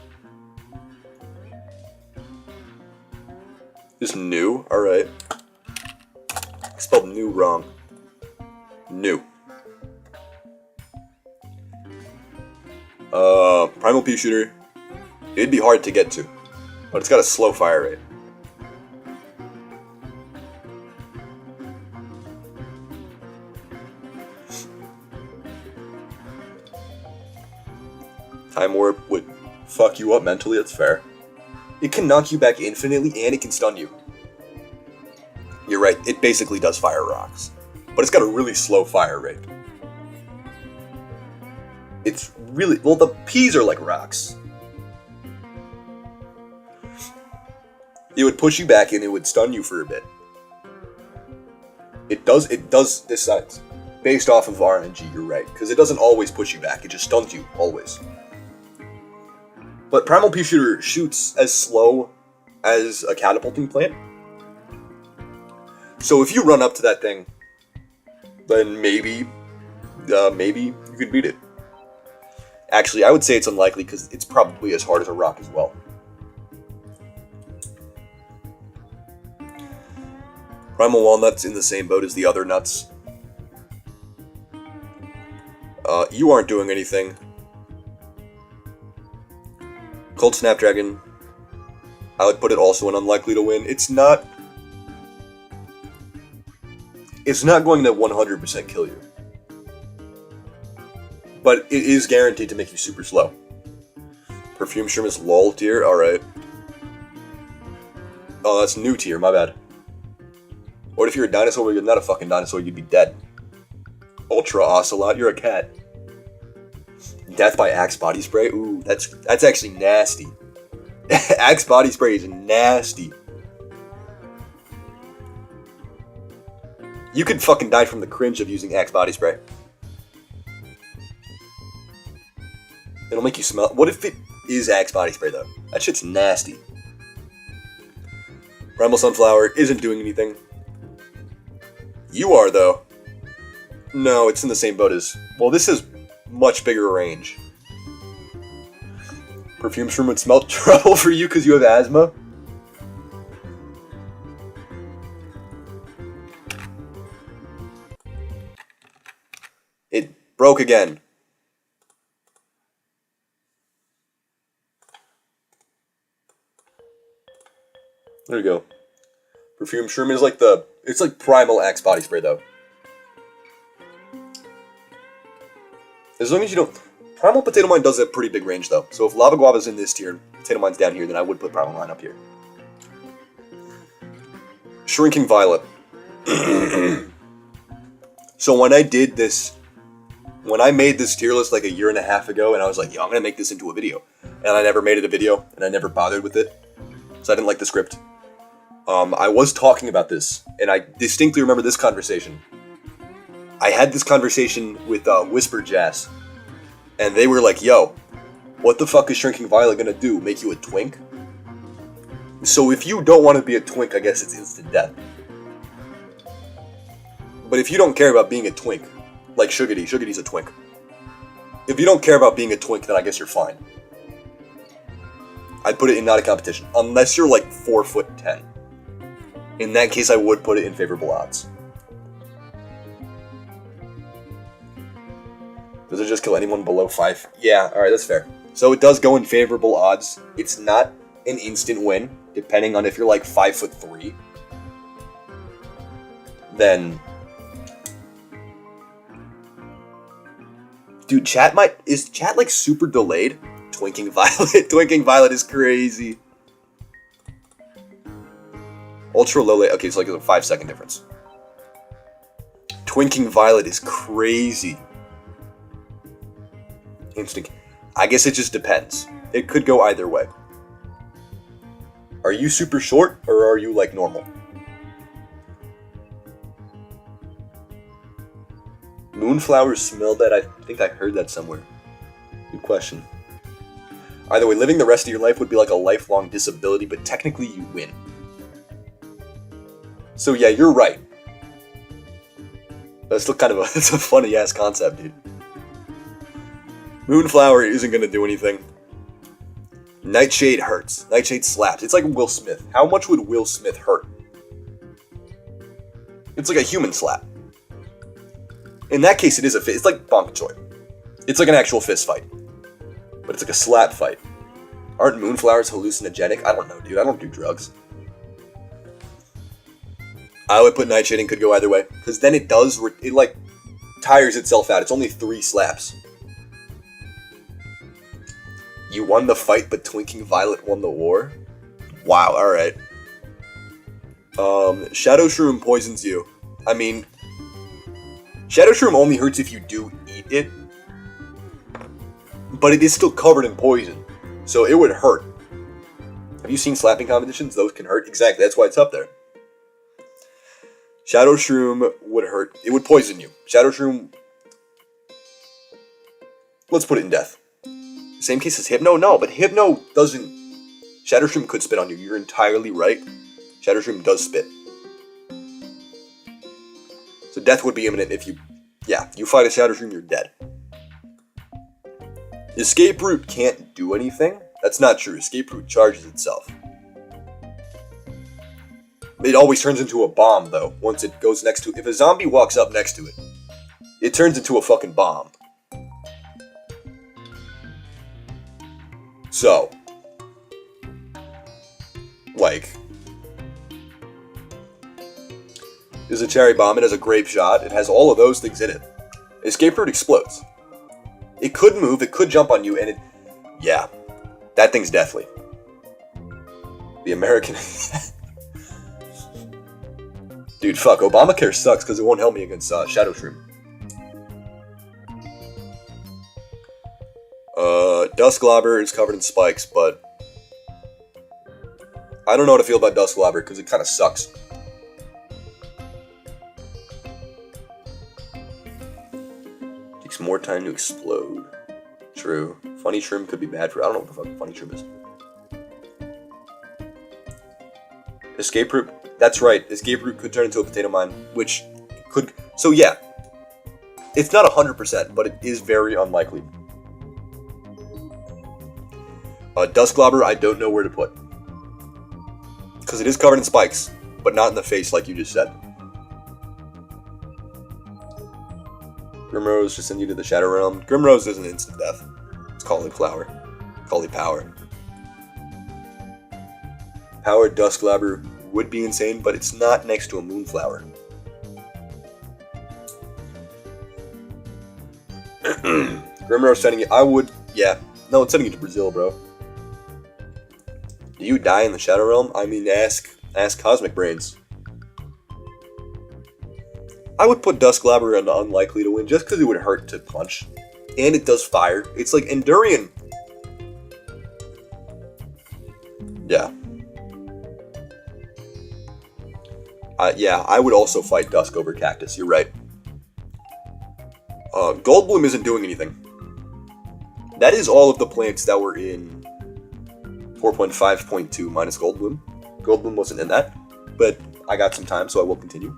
Just new? Alright. I spelled new wrong. New. Primal Pea Shooter. It'd be hard to get to. But it's got a slow fire rate. Time Warp would fuck you up mentally, that's fair. It can knock you back infinitely, and it can stun you. You're right, it basically does fire rocks. But it's got a really slow fire rate. It's really... Well, the peas are like rocks. It would push you back, and it would stun you for a bit. It does this size. based off of RNG, you're right. Because it doesn't always push you back. It just stuns you, always. But Primal Pea Shooter shoots as slow as a catapulting plant. So if you run up to that thing, then maybe you could beat it. Actually, I would say it's unlikely because it's probably as hard as a rock as well. Primal Walnut's in the same boat as the other nuts. You aren't doing anything. Cold Snapdragon, I would put it also in unlikely to win. It's not going to 100% kill you. But it is guaranteed to make you super slow. Perfume Shroom is LOL tier, alright. Oh, that's new tier, my bad. What if you're a dinosaur but you're not a fucking dinosaur, you'd be dead. Ultra Ocelot, you're a cat. Death by Axe Body Spray? Ooh, that's actually nasty. Axe Body Spray is nasty. You could fucking die from the cringe of using Axe Body Spray. It'll make you smell. What if it is Axe Body Spray, though? That shit's nasty. Primal Sunflower isn't doing anything. You are, though. No, it's in the same boat as... Well, this is much bigger range. Perfume Shroom would smell trouble for you because you have asthma? It broke again. There you go. Perfume Shroom is like it's like primal Axe Body Spray though. As long as you don't... Primal Potato Mine does a pretty big range though. So if Lava Guava's in this tier and Potato Mine's down here, then I would put Primal Mine up here. Shrinking Violet. So when I did this... When I made this tier list like a year and a half ago, and I was like, yo, I'm gonna make this into a video. And I never made it a video, and I never bothered with it. So I didn't like the script. I was talking about this, and I distinctly remember this conversation. I had this conversation with Whisper Jazz, and they were like, yo, what the fuck is Shrinking Violet gonna do? Make you a twink? So if you don't want to be a twink, I guess it's instant death. But if you don't care about being a twink, like Shugity's a twink. If you don't care about being a twink, then I guess you're fine. I'd put it in not a competition, unless you're like 4'10". In that case, I would put it in favorable odds. Does it just kill anyone below 5? Yeah, alright, that's fair. So it does go in favorable odds. It's not an instant win, depending on if you're like 5'3". Then... Dude, is chat like super delayed? Twinking Violet. Twinking Violet is crazy. Ultra low late. Okay, it's like a 5-second difference. Twinking Violet is crazy. Instinct. I guess it just depends. It could go either way. Are you super short or are you like normal? Moonflowers smell that. I think I heard that somewhere. Good question. Either way, living the rest of your life would be like a lifelong disability, but technically you win. So yeah, you're right. That's still kind of it's a funny ass concept, dude. Moonflower isn't gonna do anything. Nightshade hurts. Nightshade slaps. It's like Will Smith. How much would Will Smith hurt? It's like a human slap. In that case, it is a fist. It's like Bonk Choy. It's like an actual fist fight. But it's like a slap fight. Aren't moonflowers hallucinogenic? I don't know, dude. I don't do drugs. I would put Nightshade could go either way. Because then it does, it like, tires itself out. It's only 3 slaps. You won the fight, but Twinking Violet won the war? Wow, alright. Shadow Shroom poisons you. I mean, Shadow Shroom only hurts if you do eat it. But it is still covered in poison. So it would hurt. Have you seen slapping competitions? Those can hurt. Exactly, that's why it's up there. Shadow Shroom would hurt. It would poison you. Shadow Shroom... Let's put it in death. Same case as Hypno? No, but Hypno doesn't... Shadow Shroom could spit on you. You're entirely right. Shadow Shroom does spit. So death would be imminent if you... Yeah, you fight a Shadow Shroom, you're dead. Escape Route can't do anything? That's not true. Escape Route charges itself. It always turns into a bomb, though, once it goes next to... If a zombie walks up next to it, it turns into a fucking bomb. So... Like... There's a cherry bomb, it has a grape shot, it has all of those things in it. Escape Route explodes. It could move, it could jump on you, and it... Yeah. That thing's deathly. The American... Dude, fuck, Obamacare sucks because it won't help me against Shadow Shroom. Dusklobber is covered in spikes, but... I don't know how to feel about Dusklobber because it kind of sucks. Takes more time to explode. True. Funny Shroom could be bad for... I don't know what the fuck Funny Shroom is. Escape Route... That's right. Escape Route could turn into a potato mine, which could... So yeah. It's not 100%, but it is very unlikely. Dusklobber, I don't know where to put. Because it is covered in spikes, but not in the face like you just said. Grimrose just send you to the Shadow Realm. Grimrose isn't instant death. It's Cauliflower. Cauliflower. Powered Dusklobber would be insane, but it's not next to a Moonflower. Grimrose sending you... I would... Yeah. No, it's sending you to Brazil, bro. Do you die in the Shadow Realm? I mean, ask Cosmic Brains. I would put Dusklobber on unlikely to win just because it would hurt to punch. And it does fire. It's like Endurian. Yeah. Yeah, I would also fight Dusk over Cactus. You're right. Goldbloom isn't doing anything. That is all of the plants that were in 4.5.2 minus Goldbloom. Goldbloom wasn't in that, but I got some time, so I will continue.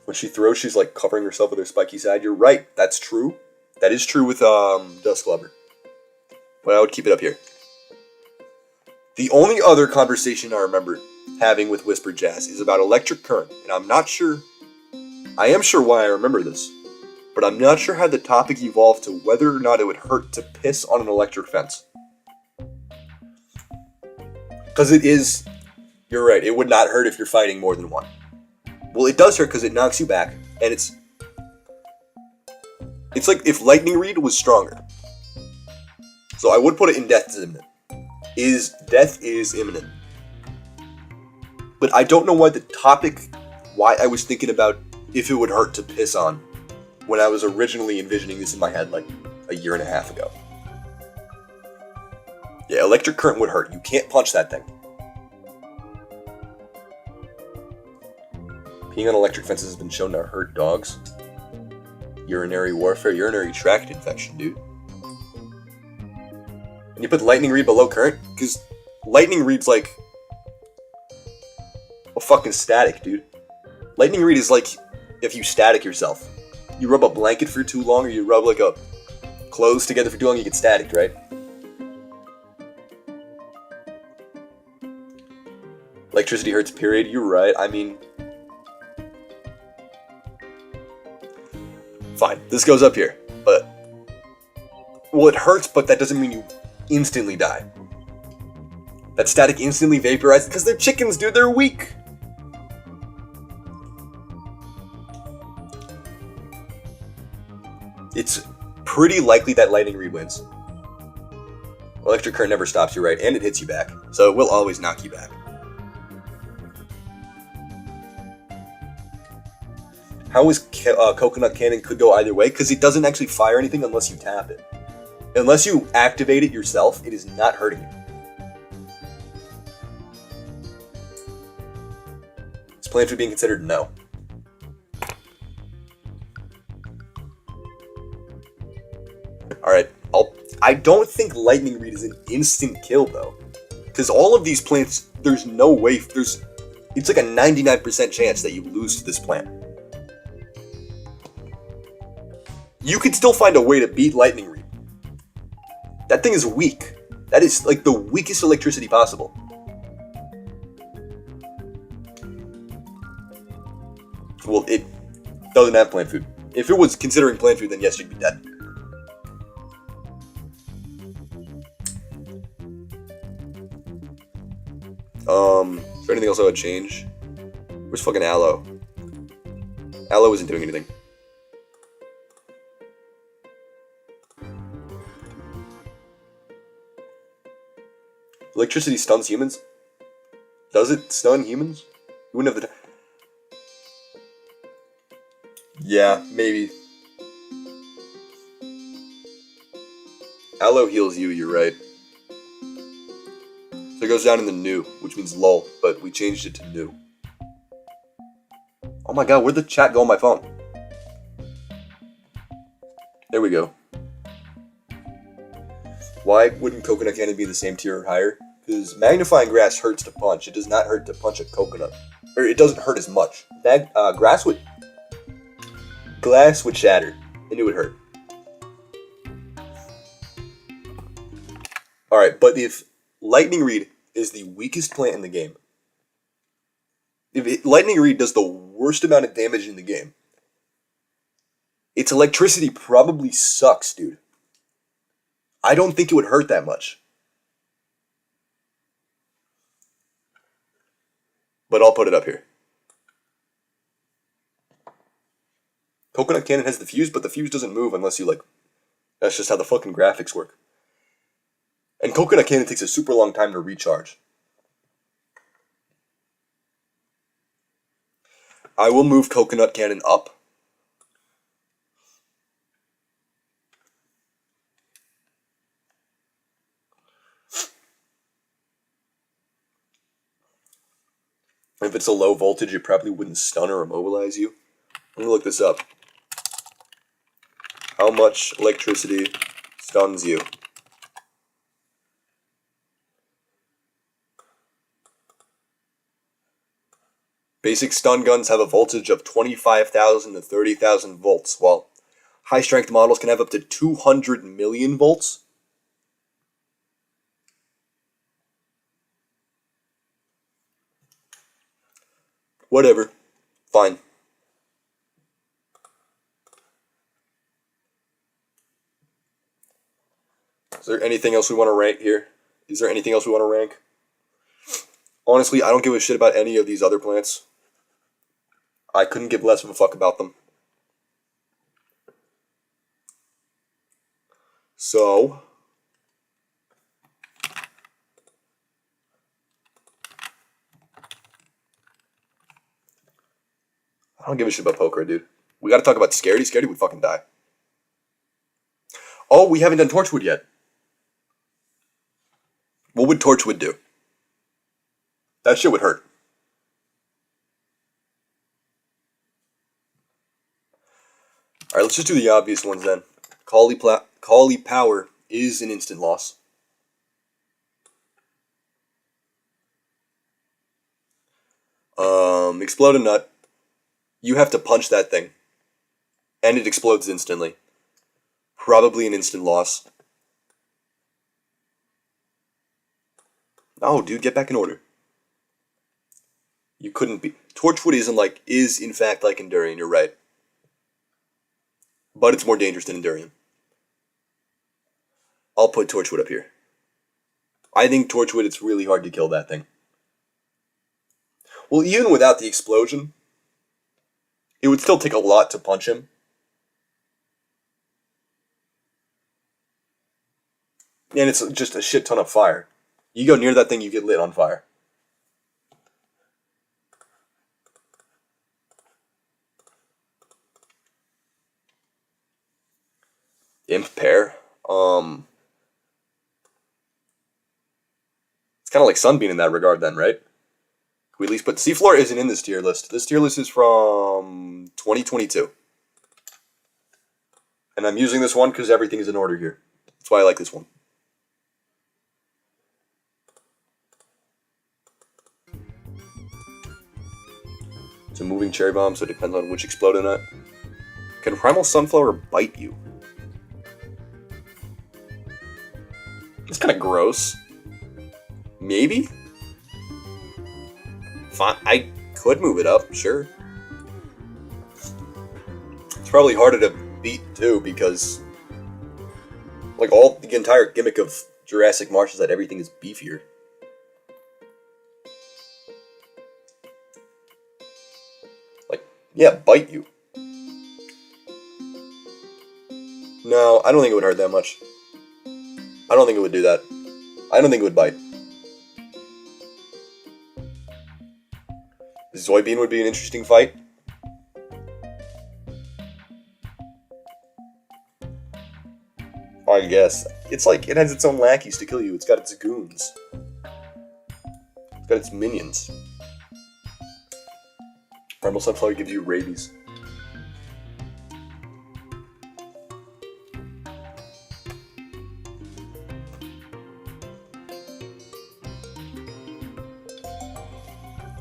When she throws, she's like covering herself with her spiky side. You're right, that's true. That is true with Dusklobber. But I would keep it up here. The only other conversation I remember having with Whispered Jazz is about electric current, and I'm not sure... I am sure why I remember this, but I'm not sure how the topic evolved to whether or not it would hurt to piss on an electric fence. Because it is... You're right, it would not hurt if you're fighting more than one. Well, it does hurt because it knocks you back, and it's... It's like if Lightning Reed was stronger. So I would put it in Death is Imminent. Death is imminent. But I don't know why the topic... Why I was thinking about if it would hurt to piss on when I was originally envisioning this in my head like a year and a half ago. Yeah, electric current would hurt. You can't punch that thing. Peeing on electric fences has been shown to hurt dogs. Urinary warfare, urinary tract infection, dude. And you put Lightning Reed below current? Because Lightning Reed's like a fucking static, dude. Lightning Reed is like if you static yourself. You rub a blanket for too long, or you rub like a clothes together for too long, you get staticked, right? Electricity hurts, period. You're right. I mean... Fine. This goes up here. But... Well, it hurts, but that doesn't mean you instantly die. That static instantly vaporized... Because they're chickens, dude. They're weak. It's pretty likely that Lightning Reed wins. Electric current never stops you, right? And it hits you back. So it will always knock you back. How is Coconut Cannon could go either way? Because it doesn't actually fire anything unless you tap it. Unless you activate it yourself, it is not hurting you. plant food being considered? No. Alright, I don't think Lightning Reed is an instant kill, though. Because all of these plants, there's no way, it's like a 99% chance that you lose to this plant. You could still find a way to beat Lightning Reed. That thing is weak. That is like the weakest electricity possible. Well, it doesn't have plant food. If it was considering plant food, then yes, you'd be dead. Is there anything else I would change? Where's fucking Aloe? Aloe isn't doing anything. Electricity stuns humans? Does it stun humans? You wouldn't have the... Yeah, maybe. Aloe heals you, you're right. So it goes down in the new, which means lull, but we changed it to new. Oh my god, where'd the chat go on my phone? There we go. Why wouldn't coconut cannon be the same tier or higher? Because magnifying grass hurts to punch. It does not hurt to punch a coconut. Or it doesn't hurt as much. Glass would shatter, and it would hurt. Alright, but if Lightning Reed is the weakest plant in the game, Lightning Reed does the worst amount of damage in the game, its electricity probably sucks, dude. I don't think it would hurt that much. But I'll put it up here. Coconut Cannon has the fuse, but the fuse doesn't move unless you, like... That's just how the fucking graphics work. And Coconut Cannon takes a super long time to recharge. I will move Coconut Cannon up. If it's a low voltage, it probably wouldn't stun or immobilize you. Let me look this up. How much electricity stuns you? Basic stun guns have a voltage of 25,000 to 30,000 volts, while high-strength models can have up to 200 million volts. Whatever. Fine. Is there anything else we want to rank here? Is there anything else we want to rank? Honestly, I don't give a shit about any of these other plants. I couldn't give less of a fuck about them. So... I don't give a shit about Poker, dude. We gotta talk about Scaredy. Scaredy would fucking die. Oh, we haven't done Torchwood yet. What would Torchwood do? That shit would hurt. Alright, let's just do the obvious ones then. Cauli Power is an instant loss. Explode a Nut. You have to punch that thing. And it explodes instantly. Probably an instant loss. No, dude, get back in order. You couldn't be. Torchwood is in fact like Endurian, you're right. But it's more dangerous than Endurian. I'll put Torchwood up here. I think Torchwood, it's really hard to kill that thing. Well, even without the explosion, it would still take a lot to punch him. And it's just a shit ton of fire. You go near that thing, you get lit on fire. Imp Pair. It's kind of like Sunbeam in that regard then, right? we at least put Seafloor isn't in this tier list. This tier list is from 2022. And I'm using this one because everything is in order here. That's why I like this one. It's a moving cherry bomb, so it depends on which explode in it. Can Primal Sunflower bite you? It's kind of gross. Maybe? Fine, I could move it up, sure. It's probably harder to beat too, because like the entire gimmick of Jurassic Marsh is that everything is beefier. Like, yeah, bite you. No, I don't think it would hurt that much. I don't think it would do that. I don't think it would bite. Zoidbean would be an interesting fight. I guess. It's like, it has its own lackeys to kill you. It's got its goons. It's got its minions. Primal Sunflower gives you rabies.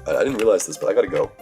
I didn't realize this, but I gotta go.